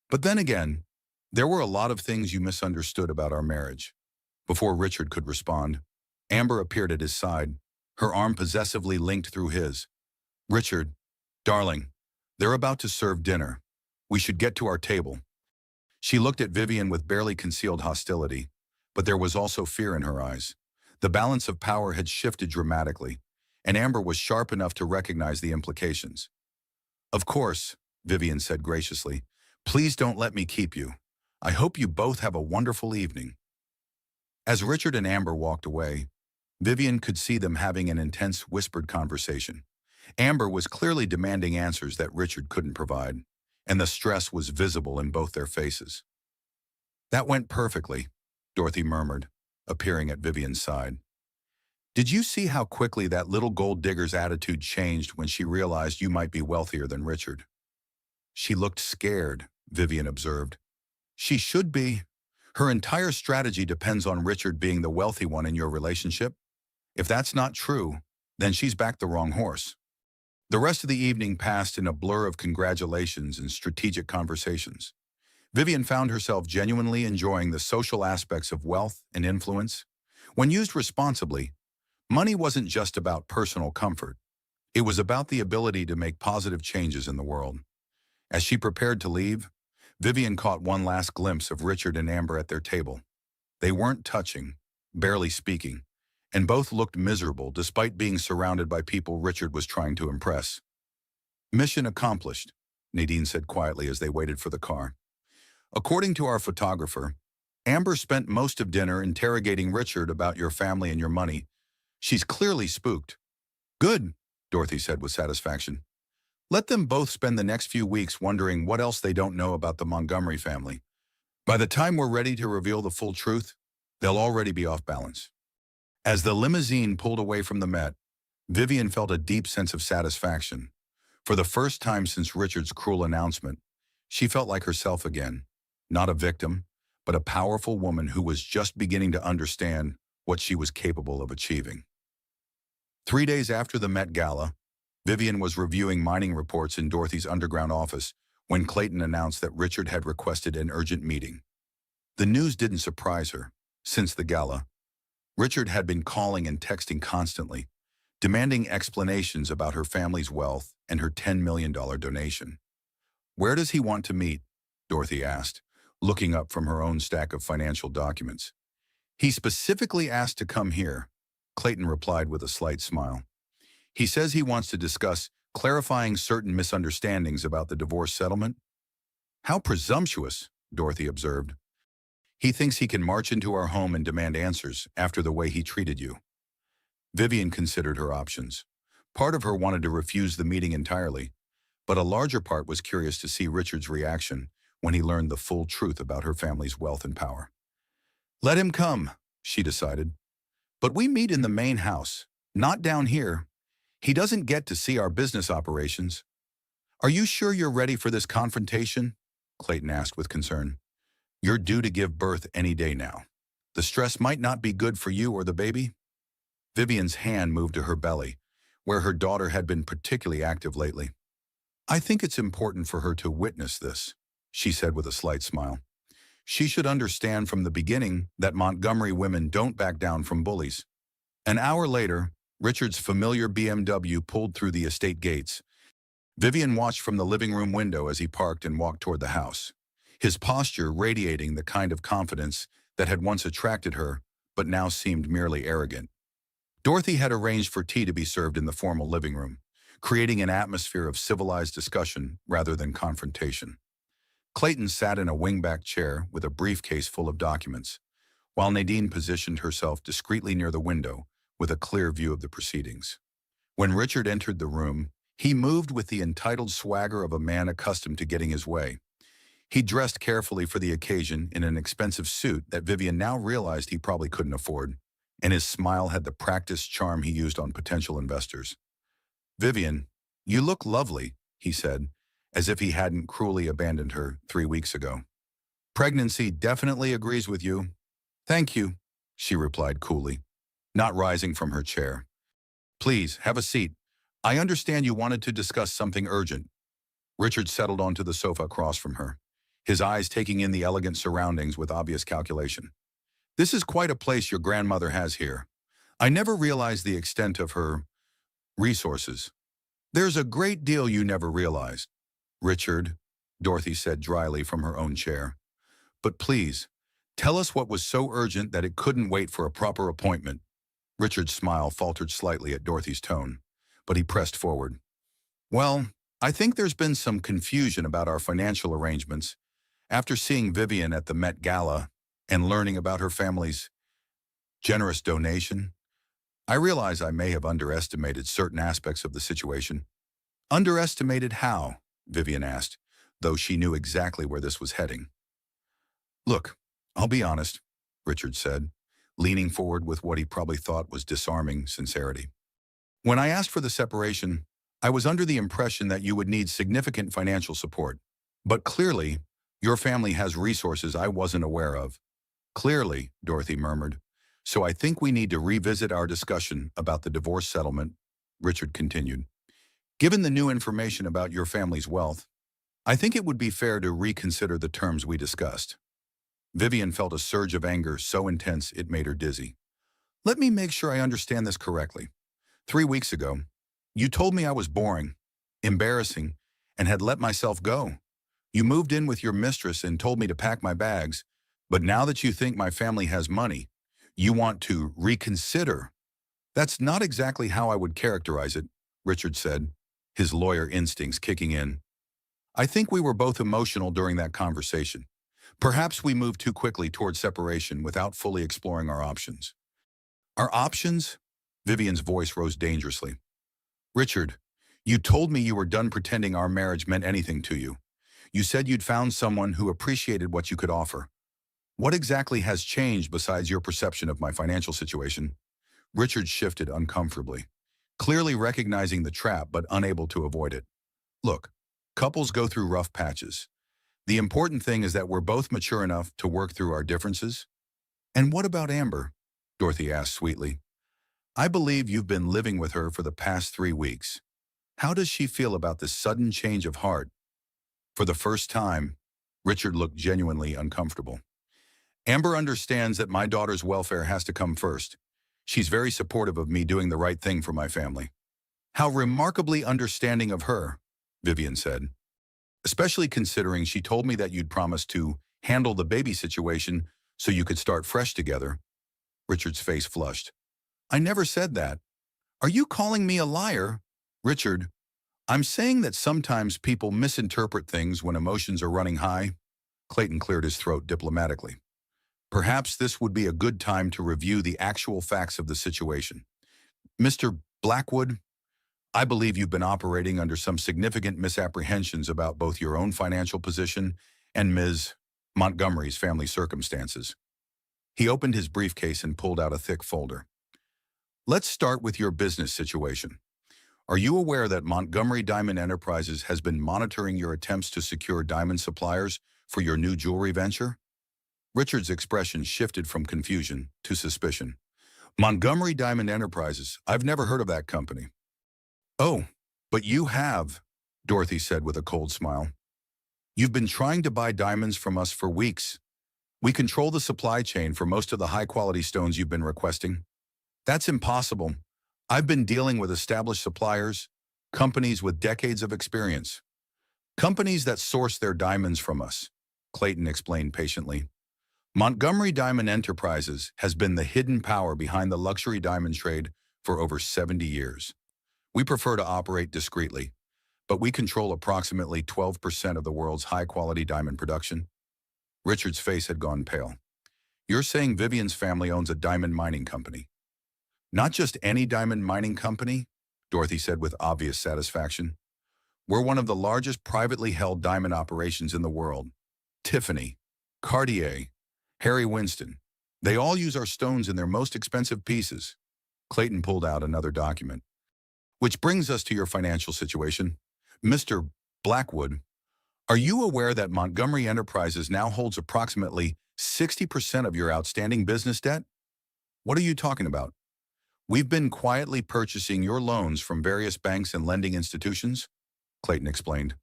But then again, there were a lot of things you misunderstood about our marriage." Before Richard could respond, Amber appeared at his side, her arm possessively linked through his. "Richard, darling, they're about to serve dinner. We should get to our table." She looked at Vivian with barely concealed hostility, but there was also fear in her eyes. The balance of power had shifted dramatically, and Amber was sharp enough to recognize the implications. "Of course," Vivian said graciously. "Please don't let me keep you. I hope you both have a wonderful evening." As Richard and Amber walked away, Vivian could see them having an intense whispered conversation. Amber was clearly demanding answers that Richard couldn't provide, and the stress was visible in both their faces. "That went perfectly," Dorothy murmured, appearing at Vivian's side. "Did you see how quickly that little gold digger's attitude changed when she realized you might be wealthier than Richard?" "She looked scared," Vivian observed. "She should be. Her entire strategy depends on Richard being the wealthy one in your relationship. If that's not true, then she's backed the wrong horse." The rest of the evening passed in a blur of congratulations and strategic conversations. Vivian found herself genuinely enjoying the social aspects of wealth and influence. When used responsibly, money wasn't just about personal comfort. It was about the ability to make positive changes in the world. As she prepared to leave, Vivian caught one last glimpse of Richard and Amber at their table. They weren't touching, barely speaking, and both looked miserable despite being surrounded by people Richard was trying to impress. "Mission accomplished," Nadine said quietly as they waited for the car. "According to our photographer, Amber spent most of dinner interrogating Richard about your family and your money. She's clearly spooked. Good, Dorothy said with satisfaction. Let them both spend the next few weeks wondering what else they don't know about the Montgomery family. By the time we're ready to reveal the full truth, they'll already be off balance. As the limousine pulled away from the Met, Vivian felt a deep sense of satisfaction. For the first time since Richard's cruel announcement, she felt like herself again, not a victim, but a powerful woman who was just beginning to understand what she was capable of achieving. 3 days after the Met Gala, Vivian was reviewing mining reports in Dorothy's underground office when Clayton announced that Richard had requested an urgent meeting. The news didn't surprise her. Since the gala, Richard had been calling and texting constantly, demanding explanations about her family's wealth and her $10 million donation. Where does he want to meet? Dorothy asked, looking up from her own stack of financial documents. He specifically asked to come here, Clayton replied with a slight smile. He says he wants to discuss clarifying certain misunderstandings about the divorce settlement. How presumptuous, Dorothy observed. He thinks he can march into our home and demand answers after the way he treated you. Vivian considered her options. Part of her wanted to refuse the meeting entirely, but a larger part was curious to see Richard's reaction when he learned the full truth about her family's wealth and power. Let him come, she decided. But we meet in the main house, not down here. He doesn't get to see our business operations. Are you sure you're ready for this confrontation? Clayton asked with concern. You're due to give birth any day now. The stress might not be good for you or the baby. Vivian's hand moved to her belly, where her daughter had been particularly active lately. I think it's important for her to witness this, she said with a slight smile. She should understand from the beginning that Montgomery women don't back down from bullies. An hour later, Richard's familiar BMW pulled through the estate gates. Vivian watched from the living room window as he parked and walked toward the house, his posture radiating the kind of confidence that had once attracted her, but now seemed merely arrogant. Dorothy had arranged for tea to be served in the formal living room, creating an atmosphere of civilized discussion rather than confrontation. Clayton sat in a wingback chair with a briefcase full of documents, while Nadine positioned herself discreetly near the window with a clear view of the proceedings. When Richard entered the room, he moved with the entitled swagger of a man accustomed to getting his way. He dressed carefully for the occasion in an expensive suit that Vivian now realized he probably couldn't afford, and his smile had the practiced charm he used on potential investors. Vivian, you look lovely, he said, as if he hadn't cruelly abandoned her 3 weeks ago. Pregnancy definitely agrees with you. Thank you, she replied coolly, not rising from her chair. Please, have a seat. I understand you wanted to discuss something urgent. Richard settled onto the sofa across from her, his eyes taking in the elegant surroundings with obvious calculation. This is quite a place your grandmother has here. I never realized the extent of her resources. There's a great deal you never realized. Richard, Dorothy said dryly from her own chair. But please, tell us what was so urgent that it couldn't wait for a proper appointment. Richard's smile faltered slightly at Dorothy's tone, but he pressed forward. Well, I think there's been some confusion about our financial arrangements. After seeing Vivian at the Met Gala and learning about her family's generous donation, I realize I may have underestimated certain aspects of the situation. Underestimated how? Vivian asked, though she knew exactly where this was heading. Look, I'll be honest, Richard said, leaning forward with what he probably thought was disarming sincerity. When I asked for the separation, I was under the impression that you would need significant financial support. But clearly, your family has resources I wasn't aware of. Clearly, Dorothy murmured. So I think we need to revisit our discussion about the divorce settlement, Richard continued. Given the new information about your family's wealth, I think it would be fair to reconsider the terms we discussed. Vivian felt a surge of anger so intense it made her dizzy. Let me make sure I understand this correctly. 3 weeks ago, you told me I was boring, embarrassing, and had let myself go. You moved in with your mistress and told me to pack my bags, but now that you think my family has money, you want to reconsider. That's not exactly how I would characterize it, Richard said, his lawyer instincts kicking in. I think we were both emotional during that conversation, Perhaps we moved too quickly toward separation without fully exploring our options. Our options? Vivian's voice rose dangerously. Richard, you told me you were done pretending our marriage meant anything to you. You said you'd found someone who appreciated what you could offer. What exactly has changed besides your perception of my financial situation? Richard shifted uncomfortably, clearly recognizing the trap but unable to avoid it. Look, couples go through rough patches. The important thing is that we're both mature enough to work through our differences. And what about Amber? Dorothy asked sweetly. I believe you've been living with her for the past 3 weeks. How does she feel about this sudden change of heart? For the first time, Richard looked genuinely uncomfortable. Amber understands that my daughter's welfare has to come first. She's very supportive of me doing the right thing for my family. How remarkably understanding of her, Vivian said. Especially considering she told me that you'd promised to handle the baby situation so you could start fresh together. Richard's face flushed. I never said that. Are you calling me a liar? Richard, I'm saying that sometimes people misinterpret things when emotions are running high. Clayton cleared his throat diplomatically. Perhaps this would be a good time to review the actual facts of the situation. Mr. Blackwood, I believe you've been operating under some significant misapprehensions about both your own financial position and Ms. Montgomery's family circumstances. He opened his briefcase and pulled out a thick folder. Let's start with your business situation. Are you aware that Montgomery Diamond Enterprises has been monitoring your attempts to secure diamond suppliers for your new jewelry venture? Richard's expression shifted from confusion to suspicion. Montgomery Diamond Enterprises, I've never heard of that company. Oh, but you have, Dorothy said with a cold smile. You've been trying to buy diamonds from us for weeks. We control the supply chain for most of the high-quality stones you've been requesting. That's impossible. I've been dealing with established suppliers, companies with decades of experience. Companies that source their diamonds from us, Clayton explained patiently. Montgomery Diamond Enterprises has been the hidden power behind the luxury diamond trade for over 70 years. We prefer to operate discreetly, but we control approximately 12% of the world's high-quality diamond production. Richard's face had gone pale. You're saying Vivian's family owns a diamond mining company. Not just any diamond mining company, Dorothy said with obvious satisfaction. We're one of the largest privately held diamond operations in the world. Tiffany, Cartier, Harry Winston. They all use our stones in their most expensive pieces. Clayton pulled out another document. Which brings us to your financial situation. Mr. Blackwood, are you aware that Montgomery Enterprises now holds approximately 60% of your outstanding business debt? What are you talking about? We've been quietly purchasing your loans from various banks and lending institutions, Clayton explained.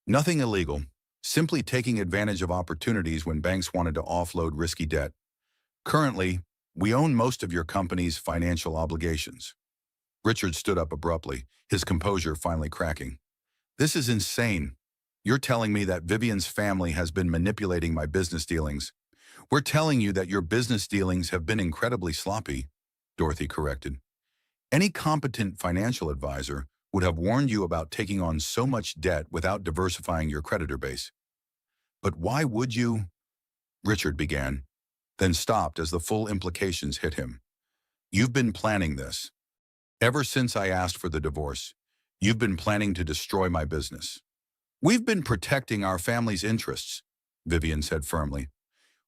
Nothing illegal, simply taking advantage of opportunities when banks wanted to offload risky debt. Currently, we own most of your company's financial obligations. Richard stood up abruptly, his composure finally cracking. This is insane. You're telling me that Vivian's family has been manipulating my business dealings. We're telling you that your business dealings have been incredibly sloppy, Dorothy corrected. Any competent financial advisor would have warned you about taking on so much debt without diversifying your creditor base. But why would you? Richard began, then stopped as the full implications hit him. You've been planning this. Ever since I asked for the divorce, you've been planning to destroy my business. We've been protecting our family's interests, Vivian said firmly,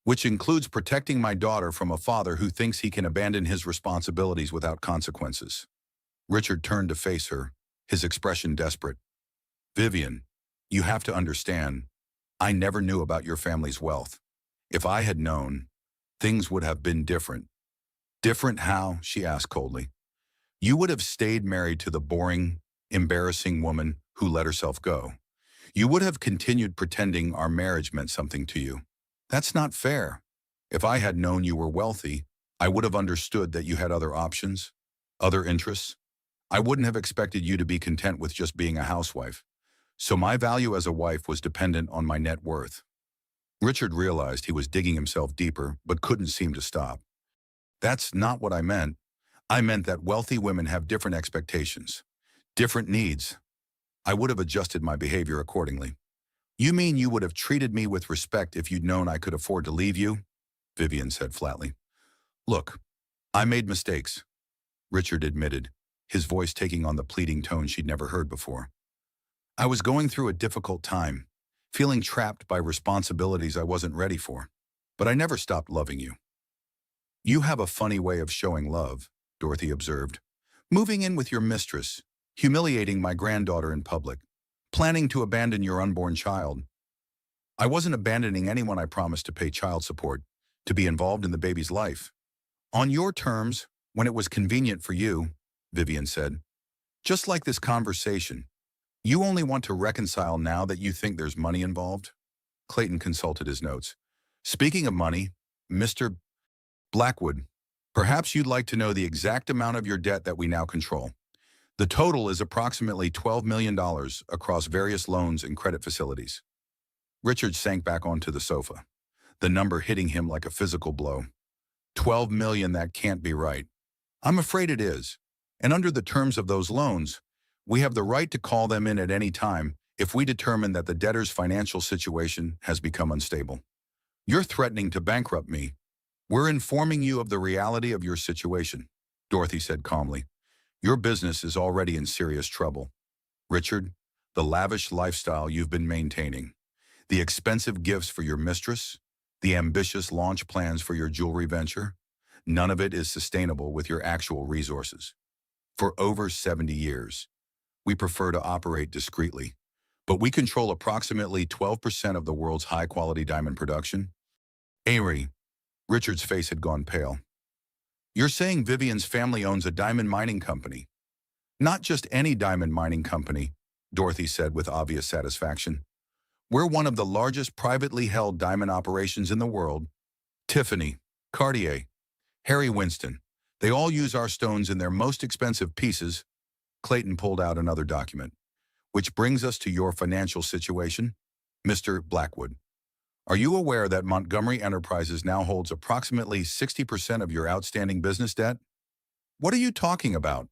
which includes protecting my daughter from a father who thinks he can abandon his responsibilities without consequences. Richard turned to face her, his expression desperate. Vivian, you have to understand, I never knew about your family's wealth. If I had known, things would have been different. Different how? She asked coldly. You would have stayed married to the boring, embarrassing woman who let herself go. You would have continued pretending our marriage meant something to you. That's not fair. If I had known you were wealthy, I would have understood that you had other options, other interests. I wouldn't have expected you to be content with just being a housewife. So my value as a wife was dependent on my net worth. Richard realized he was digging himself deeper, but couldn't seem to stop. That's not what I meant. I meant that wealthy women have different expectations, different needs. I would have adjusted my behavior accordingly. You mean you would have treated me with respect if you'd known I could afford to leave you? Vivian said flatly. Look, I made mistakes, Richard admitted, his voice taking on the pleading tone she'd never heard before. I was going through a difficult time, feeling trapped by responsibilities I wasn't ready for. But I never stopped loving you. You have a funny way of showing love, Dorothy observed. Moving in with your mistress, humiliating my granddaughter in public, planning to abandon your unborn child. I wasn't abandoning anyone I promised to pay child support, to be involved in the baby's life. On your terms, when it was convenient for you, Vivian said. Just like this conversation, you only want to reconcile now that you think there's money involved? Clayton consulted his notes. Speaking of money, Mr. Blackwood, perhaps you'd like to know the exact amount of your debt that we now control. The total is approximately $12 million across various loans and credit facilities. Richard sank back onto the sofa, the number hitting him like a physical blow. 12 million, that can't be right. I'm afraid it is. And under the terms of those loans, we have the right to call them in at any time if we determine that the debtor's financial situation has become unstable. You're threatening to bankrupt me. We're informing you of the reality of your situation, Dorothy said calmly. Your business is already in serious trouble. Richard, the lavish lifestyle you've been maintaining, the expensive gifts for your mistress, the ambitious launch plans for your jewelry venture, none of it is sustainable with your actual resources. For over 70 years, we prefer to operate discreetly, but we control approximately 12% of the world's high-quality diamond production. Avery, Richard's face had gone pale. You're saying Vivian's family owns a diamond mining company? Not just any diamond mining company, Dorothy said with obvious satisfaction. We're one of the largest privately held diamond operations in the world. Tiffany, Cartier, Harry Winston, they all use our stones in their most expensive pieces. Clayton pulled out another document. Which brings us to your financial situation, Mr. Blackwood. Are you aware that Montgomery Enterprises now holds approximately 60% of your outstanding business debt? What are you talking about?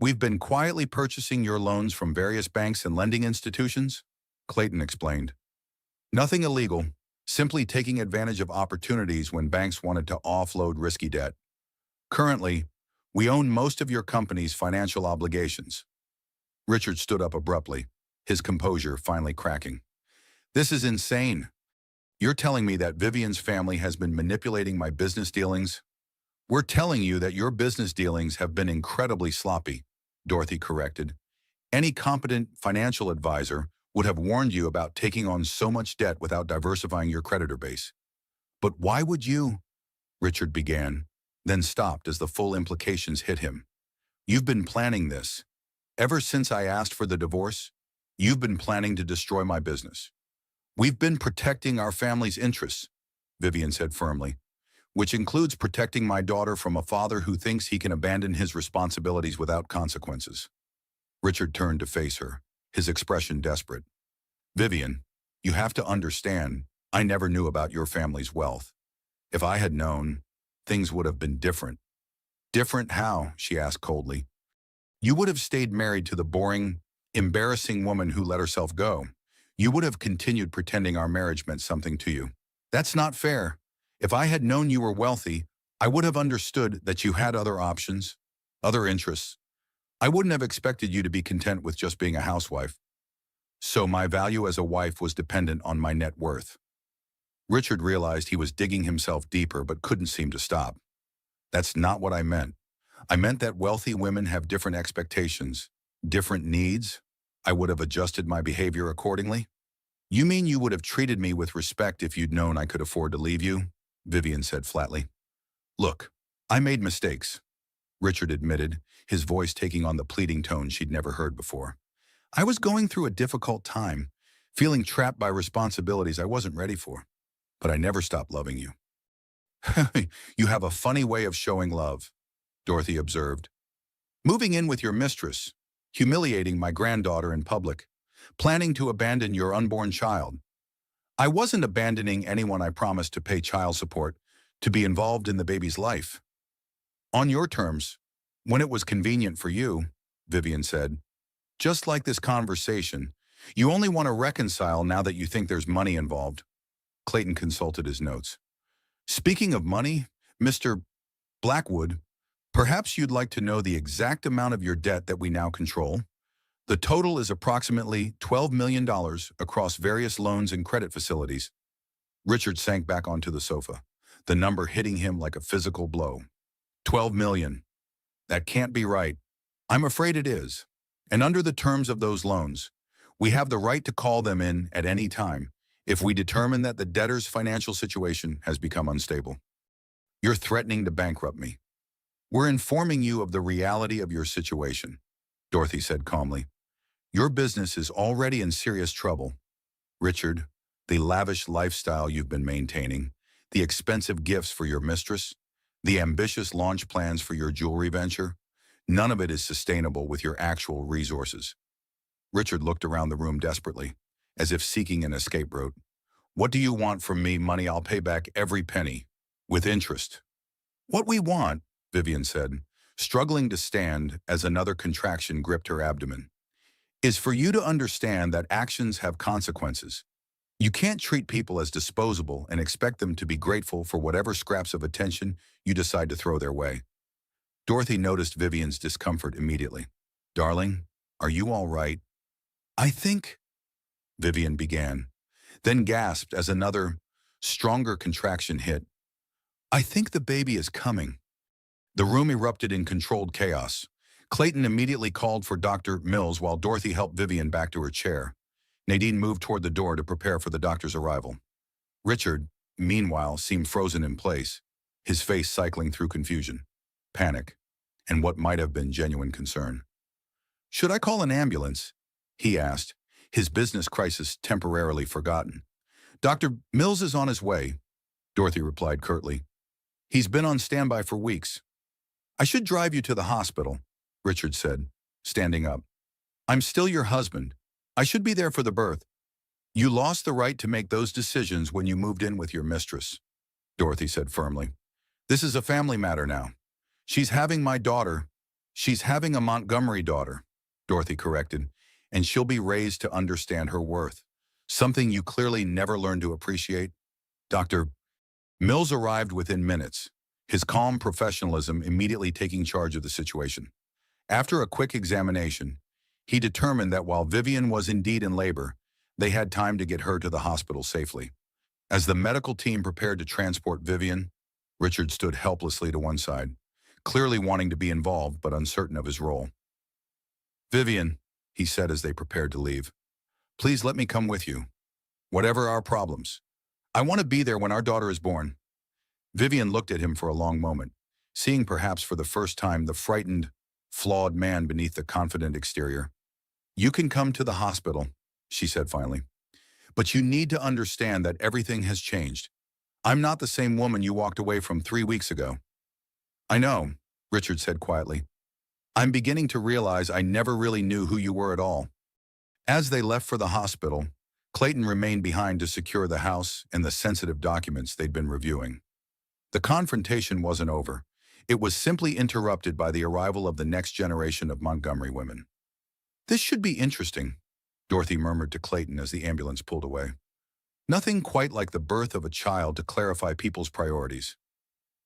We've been quietly purchasing your loans from various banks and lending institutions, Clayton explained. Nothing illegal, simply taking advantage of opportunities when banks wanted to offload risky debt. Currently, we own most of your company's financial obligations. Richard stood up abruptly, his composure finally cracking. This is insane. You're telling me that Vivian's family has been manipulating my business dealings? We're telling you that your business dealings have been incredibly sloppy, Dorothy corrected. Any competent financial advisor would have warned you about taking on so much debt without diversifying your creditor base. But why would you? Richard began, then stopped as the full implications hit him. You've been planning this. Ever since I asked for the divorce, you've been planning to destroy my business. We've been protecting our family's interests, Vivian said firmly, which includes protecting my daughter from a father who thinks he can abandon his responsibilities without consequences. Richard turned to face her, his expression desperate. Vivian, you have to understand, I never knew about your family's wealth. If I had known, things would have been different. Different how? She asked coldly. You would have stayed married to the boring, embarrassing woman who let herself go. You would have continued pretending our marriage meant something to you. That's not fair. If I had known you were wealthy, I would have understood that you had other options, other interests. I wouldn't have expected you to be content with just being a housewife. So my value as a wife was dependent on my net worth. Richard realized he was digging himself deeper but couldn't seem to stop. That's not what I meant. I meant that wealthy women have different expectations, different needs. I would have adjusted my behavior accordingly. You mean you would have treated me with respect if you'd known I could afford to leave you? Vivian said flatly. Look, I made mistakes, Richard admitted, his voice taking on the pleading tone she'd never heard before. I was going through a difficult time, feeling trapped by responsibilities I wasn't ready for. But I never stopped loving you. You have a funny way of showing love, Dorothy observed. Moving in with your mistress, humiliating my granddaughter in public, planning to abandon your unborn child. I wasn't abandoning anyone I promised to pay child support, to be involved in the baby's life. On your terms, when it was convenient for you, Vivian said. Just like this conversation, You only want to reconcile now that you think there's money involved. Clayton consulted his notes. Speaking of money, Mr. Blackwood, perhaps you'd like to know the exact amount of your debt that we now control. The total is approximately $12 million across various loans and credit facilities. Richard sank back onto the sofa, the number hitting him like a physical blow. 12 million. That can't be right. I'm afraid it is. And under the terms of those loans, we have the right to call them in at any time if we determine that the debtor's financial situation has become unstable. You're threatening to bankrupt me. We're informing you of the reality of your situation, Dorothy said calmly. Your business is already in serious trouble. Richard, the lavish lifestyle you've been maintaining, the expensive gifts for your mistress, the ambitious launch plans for your jewelry venture, none of it is sustainable with your actual resources. Richard looked around the room desperately, as if seeking an escape route. What do you want from me? Money I'll pay back every penny, with interest. What we want, Vivian said, struggling to stand as another contraction gripped her abdomen, is for you to understand that actions have consequences. You can't treat people as disposable and expect them to be grateful for whatever scraps of attention you decide to throw their way. Dorothy noticed Vivian's discomfort immediately. Darling, are you all right? I think, Vivian began, then gasped as another, stronger contraction hit. I think the baby is coming. The room erupted in controlled chaos. Clayton immediately called for Dr. Mills while Dorothy helped Vivian back to her chair. Nadine moved toward the door to prepare for the doctor's arrival. Richard, meanwhile, seemed frozen in place, his face cycling through confusion, panic, and what might have been genuine concern. Should I call an ambulance? He asked, his business crisis temporarily forgotten. Dr. Mills is on his way, Dorothy replied curtly. He's been on standby for weeks. I should drive you to the hospital, Richard said, standing up. I'm still your husband. I should be there for the birth. You lost the right to make those decisions when you moved in with your mistress, Dorothy said firmly. This is a family matter now. She's having my daughter. She's having a Montgomery daughter, Dorothy corrected, and she'll be raised to understand her worth, something you clearly never learned to appreciate. Dr. Mills arrived within minutes, his calm professionalism immediately taking charge of the situation. After a quick examination, he determined that while Vivian was indeed in labor, they had time to get her to the hospital safely. As the medical team prepared to transport Vivian, Richard stood helplessly to one side, clearly wanting to be involved but uncertain of his role. Vivian, he said as they prepared to leave, please let me come with you. Whatever our problems, I want to be there when our daughter is born. Vivian looked at him for a long moment, seeing perhaps for the first time the frightened, flawed man beneath the confident exterior. You can come to the hospital, she said finally, but you need to understand that everything has changed. I'm not the same woman you walked away from 3 weeks ago. I know, Richard said quietly. I'm beginning to realize I never really knew who you were at all. As they left for the hospital, Clayton remained behind to secure the house and the sensitive documents they'd been reviewing. The confrontation wasn't over. It was simply interrupted by the arrival of the next generation of Montgomery women. This should be interesting, Dorothy murmured to Clayton as the ambulance pulled away. Nothing quite like the birth of a child to clarify people's priorities.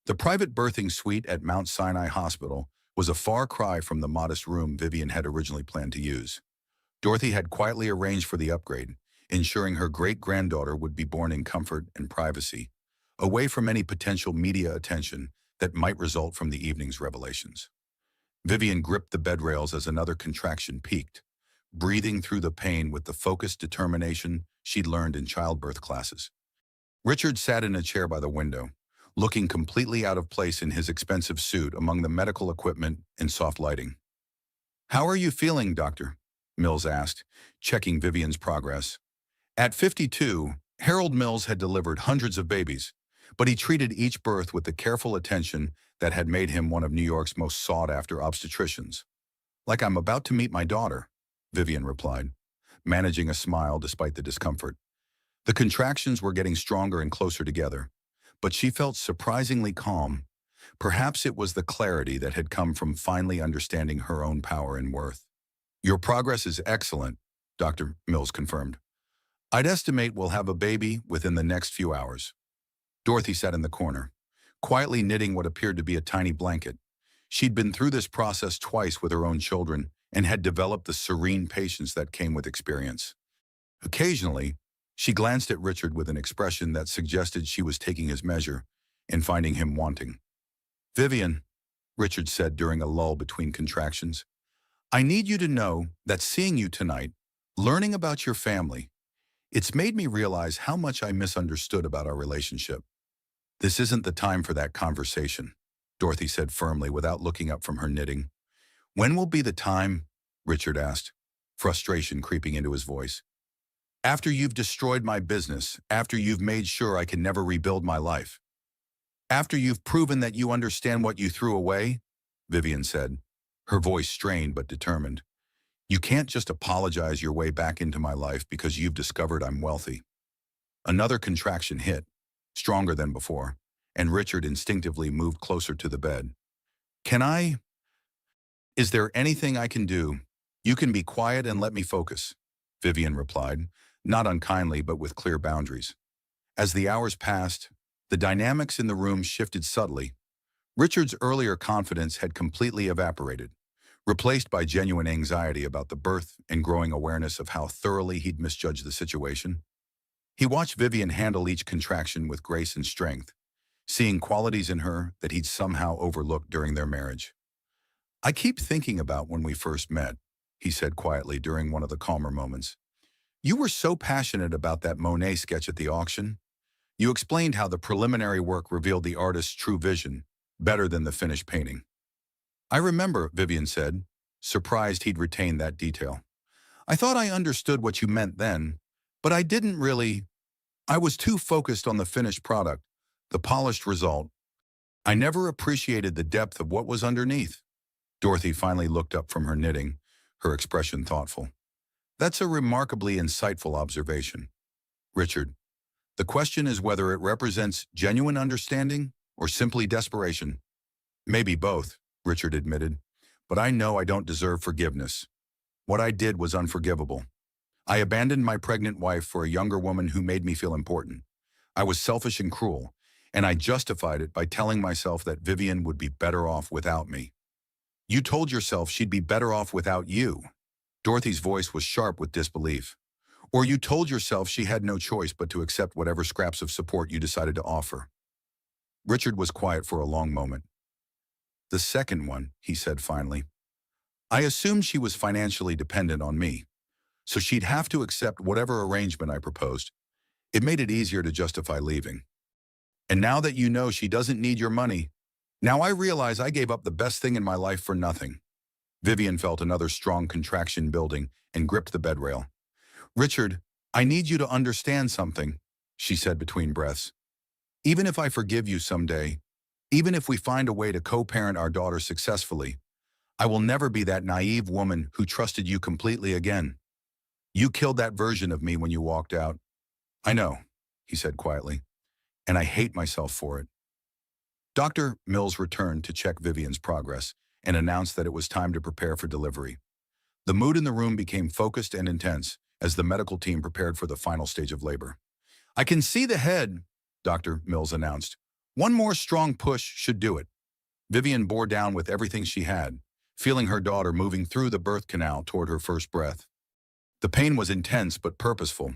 The private birthing suite at Mount Sinai Hospital was a far cry from the modest room Vivian had originally planned to use. Dorothy had quietly arranged for the upgrade, ensuring her great-granddaughter would be born in comfort and privacy, away from any potential media attention that might result from the evening's revelations. Vivian gripped the bed rails as another contraction peaked, breathing through the pain with the focused determination she'd learned in childbirth classes. Richard sat in a chair by the window, looking completely out of place in his expensive suit among the medical equipment and soft lighting. How are you feeling, Doctor? Mills asked, checking Vivian's progress. At 52, Harold Mills had delivered hundreds of babies, but he treated each birth with the careful attention that had made him one of New York's most sought-after obstetricians. Like I'm about to meet my daughter, Vivian replied, managing a smile despite the discomfort. The contractions were getting stronger and closer together, but she felt surprisingly calm. Perhaps it was the clarity that had come from finally understanding her own power and worth. Your progress is excellent, Dr. Mills confirmed. I'd estimate we'll have a baby within the next few hours. Dorothy sat in the corner, quietly knitting what appeared to be a tiny blanket. She'd been through this process twice with her own children and had developed the serene patience that came with experience. Occasionally, she glanced at Richard with an expression that suggested she was taking his measure and finding him wanting. Vivian, Richard said during a lull between contractions, I need you to know that seeing you tonight, learning about your family, it's made me realize how much I misunderstood about our relationship. This isn't the time for that conversation, Dorothy said firmly without looking up from her knitting. When will be the time? Richard asked, frustration creeping into his voice. After you've destroyed my business, after you've made sure I can never rebuild my life. After you've proven that you understand what you threw away, Vivian said, her voice strained but determined. You can't just apologize your way back into my life because you've discovered I'm wealthy. Another contraction hit, stronger than before, and Richard instinctively moved closer to the bed. Is there anything I can do? You can be quiet and let me focus, Vivian replied, not unkindly but with clear boundaries. As the hours passed, the dynamics in the room shifted subtly. Richard's earlier confidence had completely evaporated, replaced by genuine anxiety about the birth and growing awareness of how thoroughly he'd misjudged the situation. He watched Vivian handle each contraction with grace and strength, seeing qualities in her that he'd somehow overlooked during their marriage. I keep thinking about when we first met, he said quietly during one of the calmer moments. You were so passionate about that Monet sketch at the auction. You explained how the preliminary work revealed the artist's true vision, better than the finished painting. I remember, Vivian said, surprised he'd retained that detail. I thought I understood what you meant then, but I didn't really. I was too focused on the finished product, the polished result. I never appreciated the depth of what was underneath. Dorothy finally looked up from her knitting, her expression thoughtful. That's a remarkably insightful observation. Richard, the question is whether it represents genuine understanding or simply desperation. Maybe both, Richard admitted, but I know I don't deserve forgiveness. What I did was unforgivable. I abandoned my pregnant wife for a younger woman who made me feel important. I was selfish and cruel, and I justified it by telling myself that Vivian would be better off without me. You told yourself she'd be better off without you. Dorothy's voice was sharp with disbelief. Or you told yourself she had no choice but to accept whatever scraps of support you decided to offer. Richard was quiet for a long moment. The second one, he said finally. I assumed she was financially dependent on me, so she'd have to accept whatever arrangement I proposed. It made it easier to justify leaving. And now that you know she doesn't need your money, now I realize I gave up the best thing in my life for nothing. Vivian felt another strong contraction building and gripped the bed rail. Richard, I need you to understand something, she said between breaths. Even if I forgive you someday, even if we find a way to co-parent our daughter successfully, I will never be that naive woman who trusted you completely again. You killed that version of me when you walked out. I know, he said quietly, and I hate myself for it. Dr. Mills returned to check Vivian's progress and announced that it was time to prepare for delivery. The mood in the room became focused and intense as the medical team prepared for the final stage of labor. I can see the head, Dr. Mills announced. One more strong push should do it. Vivian bore down with everything she had, feeling her daughter moving through the birth canal toward her first breath. The pain was intense but purposeful,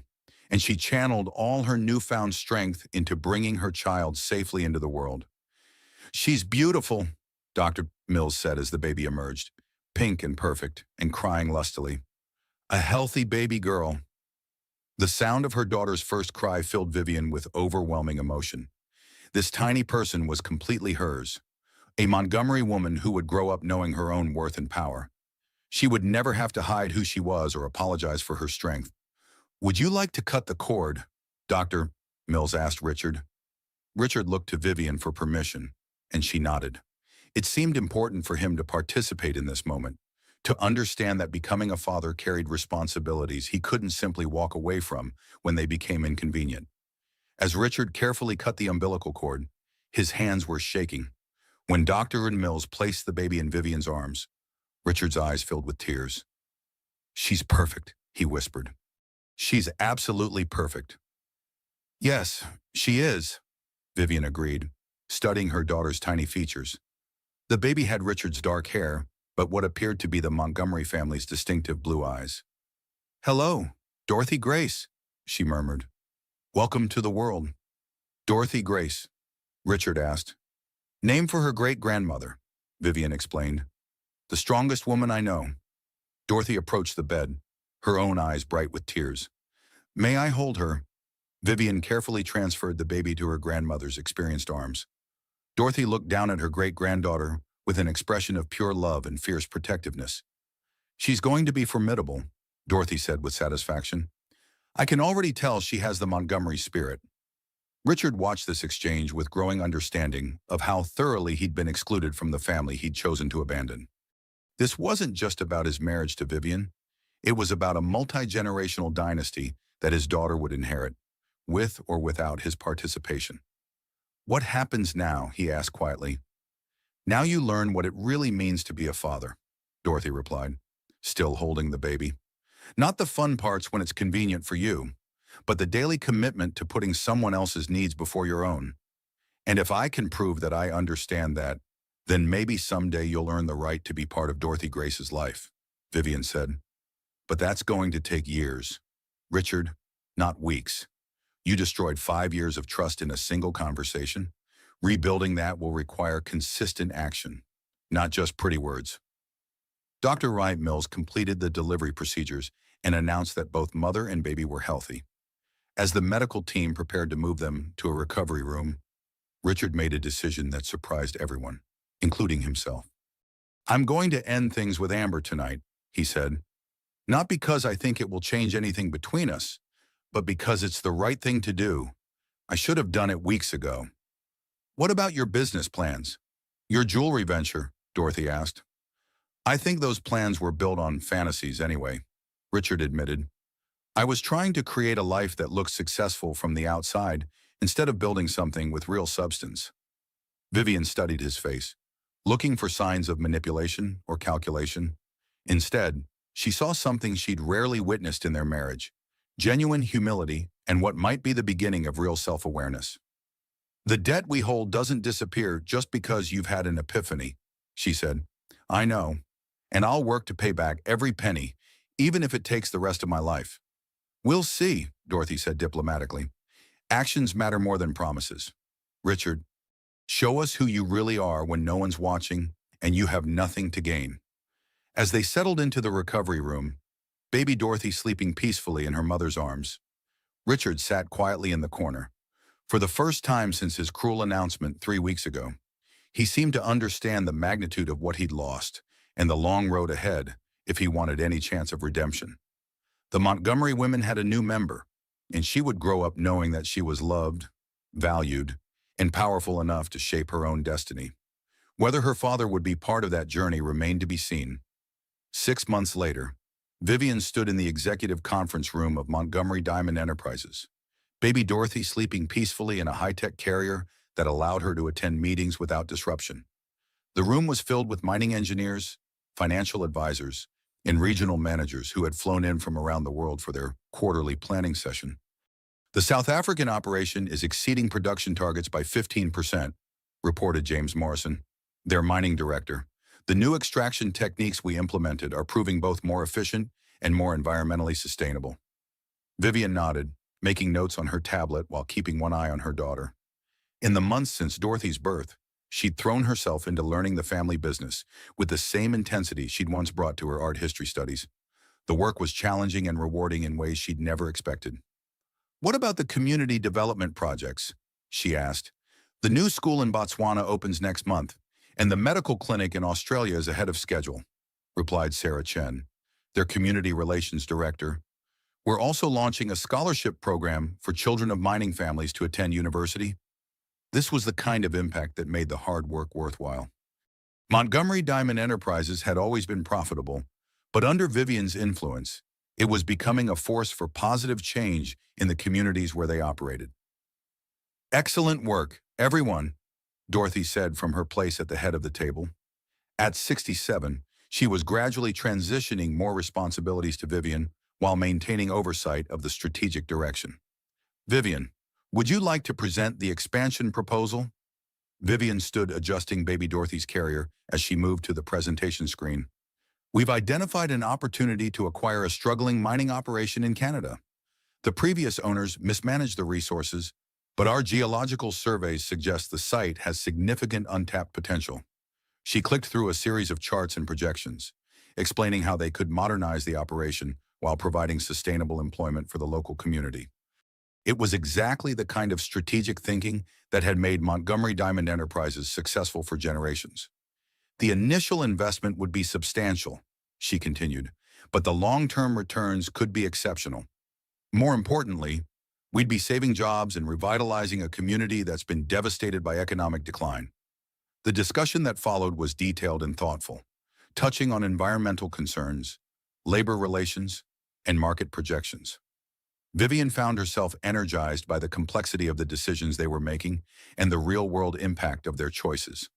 and she channeled all her newfound strength into bringing her child safely into the world. She's beautiful, Dr. Mills said as the baby emerged, pink and perfect, and crying lustily. A healthy baby girl. The sound of her daughter's first cry filled Vivian with overwhelming emotion. This tiny person was completely hers, a Montgomery woman who would grow up knowing her own worth and power. She would never have to hide who she was or apologize for her strength. Would you like to cut the cord? Dr. Mills asked Richard. Richard looked to Vivian for permission, and she nodded. It seemed important for him to participate in this moment, to understand that becoming a father carried responsibilities he couldn't simply walk away from when they became inconvenient. As Richard carefully cut the umbilical cord, his hands were shaking. When Dr. Mills placed the baby in Vivian's arms, Richard's eyes filled with tears. She's perfect, he whispered. She's absolutely perfect. Yes, she is, Vivian agreed, studying her daughter's tiny features. The baby had Richard's dark hair, but what appeared to be the Montgomery family's distinctive blue eyes. Hello, Dorothy Grace, she murmured. Welcome to the world. Dorothy Grace, Richard asked. Name for her great-grandmother, Vivian explained. The strongest woman I know. Dorothy approached the bed, her own eyes bright with tears. May I hold her? Vivian carefully transferred the baby to her grandmother's experienced arms. Dorothy looked down at her great-granddaughter with an expression of pure love and fierce protectiveness. She's going to be formidable, Dorothy said with satisfaction. I can already tell she has the Montgomery spirit. Richard watched this exchange with growing understanding of how thoroughly he'd been excluded from the family he'd chosen to abandon. This wasn't just about his marriage to Vivian. It was about a multi-generational dynasty that his daughter would inherit, with or without his participation. What happens now? He asked quietly. Now you learn what it really means to be a father, Dorothy replied, still holding the baby. Not the fun parts when it's convenient for you, but the daily commitment to putting someone else's needs before your own. And if I can prove that I understand that, then maybe someday you'll earn the right to be part of Dorothy Grace's life, Vivian said. But that's going to take years. Richard, not weeks. You destroyed 5 years of trust in a single conversation. Rebuilding that will require consistent action, not just pretty words. Dr. Wright Mills completed the delivery procedures and announced that both mother and baby were healthy. As the medical team prepared to move them to a recovery room, Richard made a decision that surprised everyone, including himself. I'm going to end things with Amber tonight, he said. Not because I think it will change anything between us, but because it's the right thing to do. I should have done it weeks ago. What about your business plans? Your jewelry venture, Dorothy asked. I think those plans were built on fantasies anyway, Richard admitted. I was trying to create a life that looked successful from the outside instead of building something with real substance. Vivian studied his face, looking for signs of manipulation or calculation. Instead, she saw something she'd rarely witnessed in their marriage, genuine humility and what might be the beginning of real self-awareness. The debt we hold doesn't disappear just because you've had an epiphany, she said. I know, and I'll work to pay back every penny, even if it takes the rest of my life. We'll see, Dorothy said diplomatically. Actions matter more than promises. Richard, show us who you really are when no one's watching and you have nothing to gain. As they settled into the recovery room, baby Dorothy sleeping peacefully in her mother's arms, Richard sat quietly in the corner. For the first time since his cruel announcement 3 weeks ago, he seemed to understand the magnitude of what he'd lost and the long road ahead if he wanted any chance of redemption. The Montgomery women had a new member, and she would grow up knowing that she was loved, valued, and powerful enough to shape her own destiny. Whether her father would be part of that journey remained to be seen. 6 months later, Vivian stood in the executive conference room of Montgomery Diamond Enterprises, baby Dorothy sleeping peacefully in a high-tech carrier that allowed her to attend meetings without disruption. The room was filled with mining engineers, financial advisors, and regional managers who had flown in from around the world for their quarterly planning session. The South African operation is exceeding production targets by 15%, reported James Morrison, their mining director. The new extraction techniques we implemented are proving both more efficient and more environmentally sustainable. Vivian nodded, making notes on her tablet while keeping one eye on her daughter. In the months since Dorothy's birth, she'd thrown herself into learning the family business with the same intensity she'd once brought to her art history studies. The work was challenging and rewarding in ways she'd never expected. What about the community development projects? She asked. The new school in Botswana opens next month, and the medical clinic in Australia is ahead of schedule, replied Sarah Chen, their community relations director. We're also launching a scholarship program for children of mining families to attend university. This was the kind of impact that made the hard work worthwhile. Montgomery Diamond Enterprises had always been profitable, but under Vivian's influence, it was becoming a force for positive change in the communities where they operated. Excellent work, everyone, Dorothy said from her place at the head of the table. At 67, she was gradually transitioning more responsibilities to Vivian while maintaining oversight of the strategic direction. Vivian, would you like to present the expansion proposal? Vivian stood adjusting baby Dorothy's carrier as she moved to the presentation screen. We've identified an opportunity to acquire a struggling mining operation in Canada. The previous owners mismanaged the resources, but our geological surveys suggest the site has significant untapped potential. She clicked through a series of charts and projections, explaining how they could modernize the operation while providing sustainable employment for the local community. It was exactly the kind of strategic thinking that had made Montgomery Diamond Enterprises successful for generations. The initial investment would be substantial, she continued, but the long-term returns could be exceptional. More importantly, we'd be saving jobs and revitalizing a community that's been devastated by economic decline. The discussion that followed was detailed and thoughtful, touching on environmental concerns, labor relations, and market projections. Vivian found herself energized by the complexity of the decisions they were making and the real-world impact of their choices.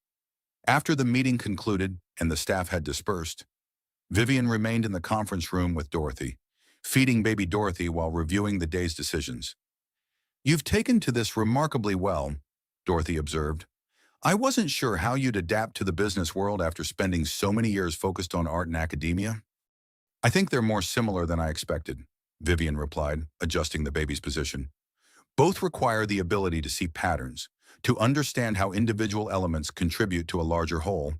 After the meeting concluded and the staff had dispersed, Vivian remained in the conference room with Dorothy, feeding baby Dorothy while reviewing the day's decisions. "You've taken to this remarkably well," Dorothy observed. "I wasn't sure how you'd adapt to the business world after spending so many years focused on art and academia." "I think they're more similar than I expected," Vivian replied, adjusting the baby's position. "Both require the ability to see patterns, to understand how individual elements contribute to a larger whole,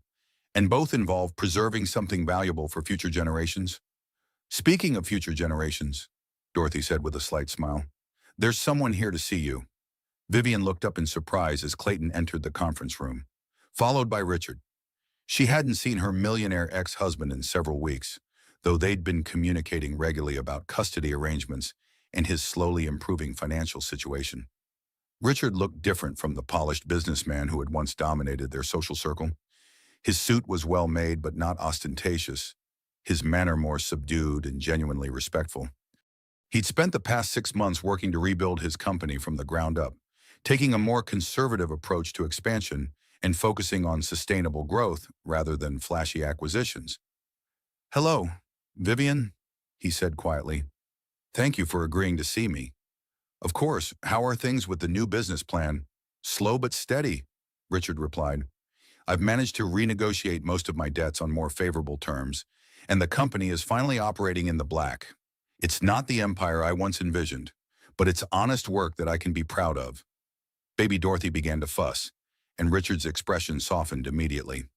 and both involve preserving something valuable for future generations." "Speaking of future generations," Dorothy said with a slight smile, "there's someone here to see you." Vivian looked up in surprise as Clayton entered the conference room, followed by Richard. She hadn't seen her millionaire ex-husband in several weeks, though they'd been communicating regularly about custody arrangements and his slowly improving financial situation. Richard looked different from the polished businessman who had once dominated their social circle. His suit was well-made but not ostentatious, his manner more subdued and genuinely respectful. He'd spent the past 6 months working to rebuild his company from the ground up, taking a more conservative approach to expansion and focusing on sustainable growth rather than flashy acquisitions. "Hello, Vivian," he said quietly. "Thank you for agreeing to see me. Of course, how are things with the new business plan?" "Slow but steady," Richard replied. "I've managed to renegotiate most of my debts on more favorable terms, and the company is finally operating in the black. It's not the empire I once envisioned, but it's honest work that I can be proud of." Baby Dorothy began to fuss, and Richard's expression softened immediately.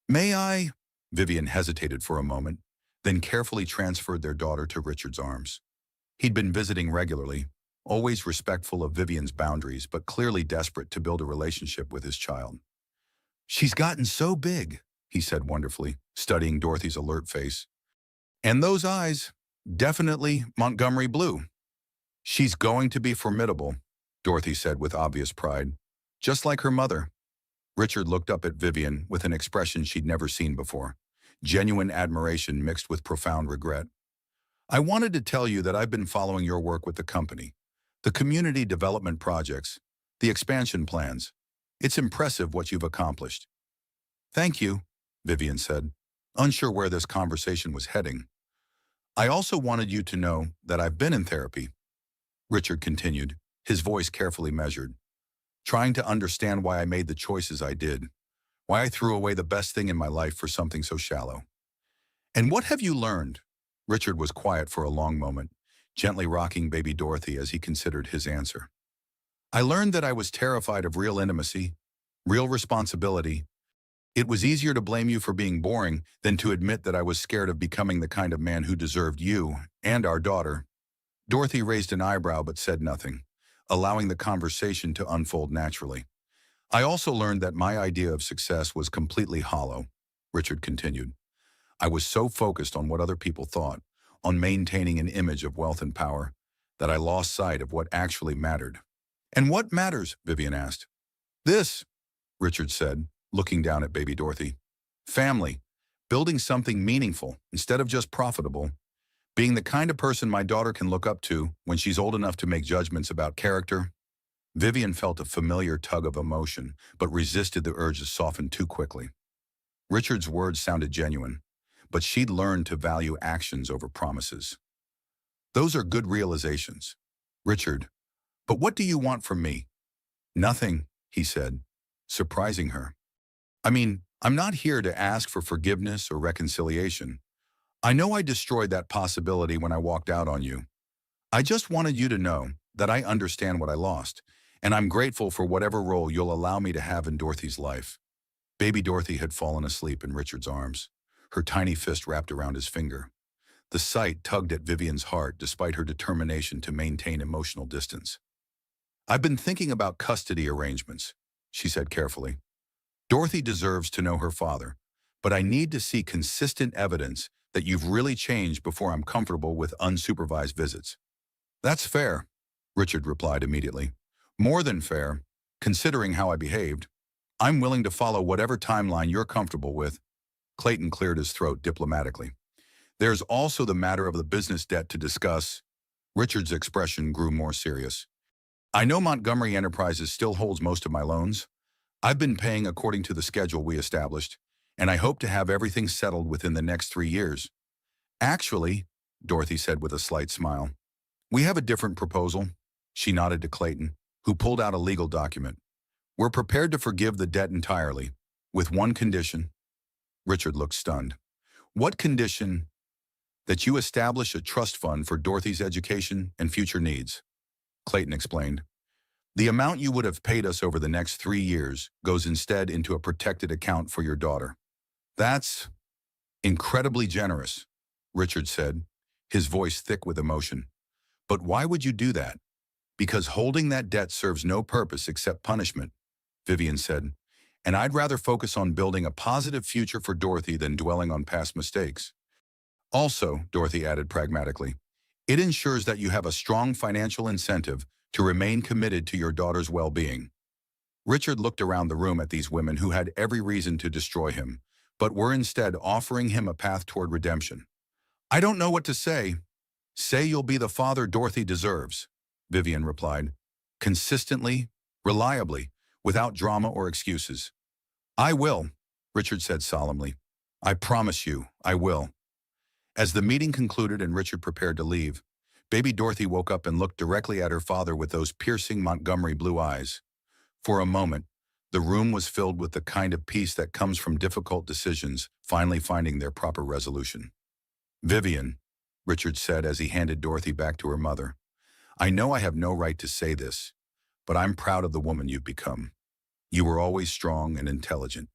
"May I?" Vivian hesitated for a moment, then carefully transferred their daughter to Richard's arms. He'd been visiting regularly, always respectful of Vivian's boundaries, but clearly desperate to build a relationship with his child. "She's gotten so big," he said wonderfully, studying Dorothy's alert face. "And those eyes, definitely Montgomery blue." "She's going to be formidable," Dorothy said with obvious pride, "just like her mother." Richard looked up at Vivian with an expression she'd never seen before, genuine admiration mixed with profound regret. "I wanted to tell you that I've been following your work with the company, the community development projects, the expansion plans. It's impressive what you've accomplished." "Thank you," Vivian said, unsure where this conversation was heading. "I also wanted you to know that I've been in therapy," Richard continued, his voice carefully measured, "trying to understand why I made the choices I did, why I threw away the best thing in my life for something so shallow." "And what have you learned?" Richard was quiet for a long moment, gently rocking baby Dorothy as he considered his answer. "I learned that I was terrified of real intimacy, real responsibility. It was easier to blame you for being boring than to admit that I was scared of becoming the kind of man who deserved you and our daughter." Dorothy raised an eyebrow but said nothing, allowing the conversation to unfold naturally. "I also learned that my idea of success was completely hollow," Richard continued. "I was so focused on what other people thought, on maintaining an image of wealth and power, that I lost sight of what actually mattered." "And what matters?" Vivian asked. "This," Richard said, looking down at baby Dorothy. "Family, building something meaningful instead of just profitable, being the kind of person my daughter can look up to when she's old enough to make judgments about character." Vivian felt a familiar tug of emotion, but resisted the urge to soften too quickly. Richard's words sounded genuine, but she'd learned to value actions over promises. Those are good realizations. Richard, but what do you want from me? Nothing, he said, surprising her. I mean, I'm not here to ask for forgiveness or reconciliation. I know I destroyed that possibility when I walked out on you. I just wanted you to know that I understand what I lost, and I'm grateful for whatever role you'll allow me to have in Dorothy's life. Baby Dorothy had fallen asleep in Richard's arms, her tiny fist wrapped around his finger. The sight tugged at Vivian's heart despite her determination to maintain emotional distance. I've been thinking about custody arrangements, she said carefully. Dorothy deserves to know her father, but I need to see consistent evidence that you've really changed before I'm comfortable with unsupervised visits. That's fair, Richard replied immediately. More than fair, considering how I behaved. I'm willing to follow whatever timeline you're comfortable with. Clayton cleared his throat diplomatically. There's also the matter of the business debt to discuss. Richard's expression grew more serious. I know Montgomery Enterprises still holds most of my loans. I've been paying according to the schedule we established, and I hope to have everything settled within the next 3 years. Actually, Dorothy said with a slight smile, we have a different proposal. She nodded to Clayton, who pulled out a legal document. We're prepared to forgive the debt entirely, with one condition. Richard looked stunned. What condition? That you establish a trust fund for Dorothy's education and future needs. Clayton explained. The amount you would have paid us over the next 3 years goes instead into a protected account for your daughter. That's incredibly generous, Richard said, his voice thick with emotion. But why would you do that? Because holding that debt serves no purpose except punishment, Vivian said, and I'd rather focus on building a positive future for Dorothy than dwelling on past mistakes. Also, Dorothy added pragmatically, it ensures that you have a strong financial incentive to remain committed to your daughter's well-being. Richard looked around the room at these women who had every reason to destroy him, but were instead offering him a path toward redemption. I don't know what to say. Say you'll be the father Dorothy deserves, Vivian replied, consistently, reliably, without drama or excuses. I will, Richard said solemnly. I promise you, I will. As the meeting concluded and Richard prepared to leave, baby Dorothy woke up and looked directly at her father with those piercing Montgomery blue eyes. For a moment, the room was filled with the kind of peace that comes from difficult decisions finally finding their proper resolution. Vivian, Richard said as he handed Dorothy back to her mother, I know I have no right to say this, but I'm proud of the woman you've become. You were always strong and intelligent,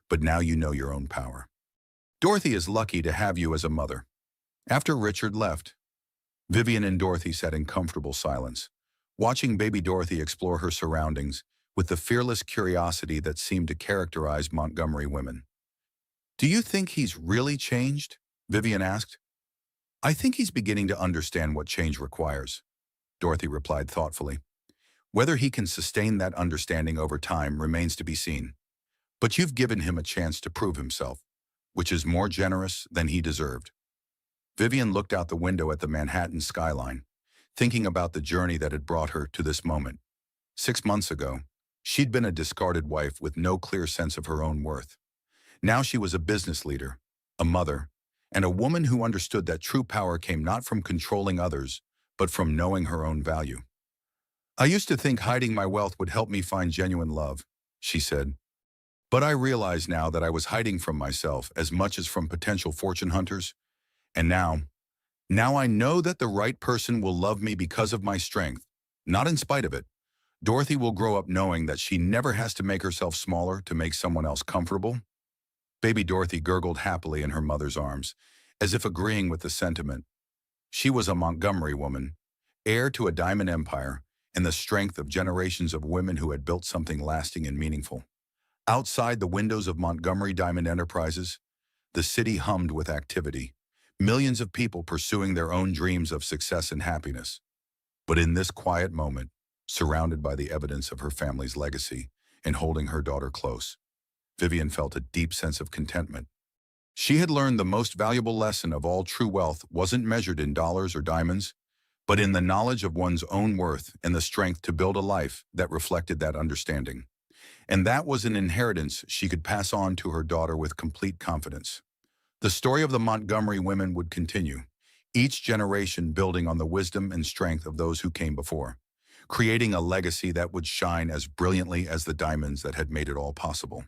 but now you know your own power. Dorothy is lucky to have you as a mother. After Richard left, Vivian and Dorothy sat in comfortable silence, watching baby Dorothy explore her surroundings with the fearless curiosity that seemed to characterize Montgomery women. Do you think he's really changed? Vivian asked. I think he's beginning to understand what change requires, Dorothy replied thoughtfully. Whether he can sustain that understanding over time remains to be seen. But you've given him a chance to prove himself, which is more generous than he deserved. Vivian looked out the window at the Manhattan skyline, thinking about the journey that had brought her to this moment. 6 months ago, she'd been a discarded wife with no clear sense of her own worth. Now she was a business leader, a mother, and a woman who understood that true power came not from controlling others, but from knowing her own value. I used to think hiding my wealth would help me find genuine love, she said. But I realize now that I was hiding from myself as much as from potential fortune hunters. And now I know that the right person will love me because of my strength, not in spite of it. Dorothy will grow up knowing that she never has to make herself smaller to make someone else comfortable. Baby Dorothy gurgled happily in her mother's arms, as if agreeing with the sentiment. She was a Montgomery woman, heir to a diamond empire, and the strength of generations of women who had built something lasting and meaningful. Outside the windows of Montgomery Diamond Enterprises, the city hummed with activity, millions of people pursuing their own dreams of success and happiness. But in this quiet moment, surrounded by the evidence of her family's legacy and holding her daughter close, Vivian felt a deep sense of contentment. She had learned the most valuable lesson of all true wealth wasn't measured in dollars or diamonds, but in the knowledge of one's own worth and the strength to build a life that reflected that understanding. And that was an inheritance she could pass on to her daughter with complete confidence. The story of the Montgomery women would continue, each generation building on the wisdom and strength of those who came before, creating a legacy that would shine as brilliantly as the diamonds that had made it all possible.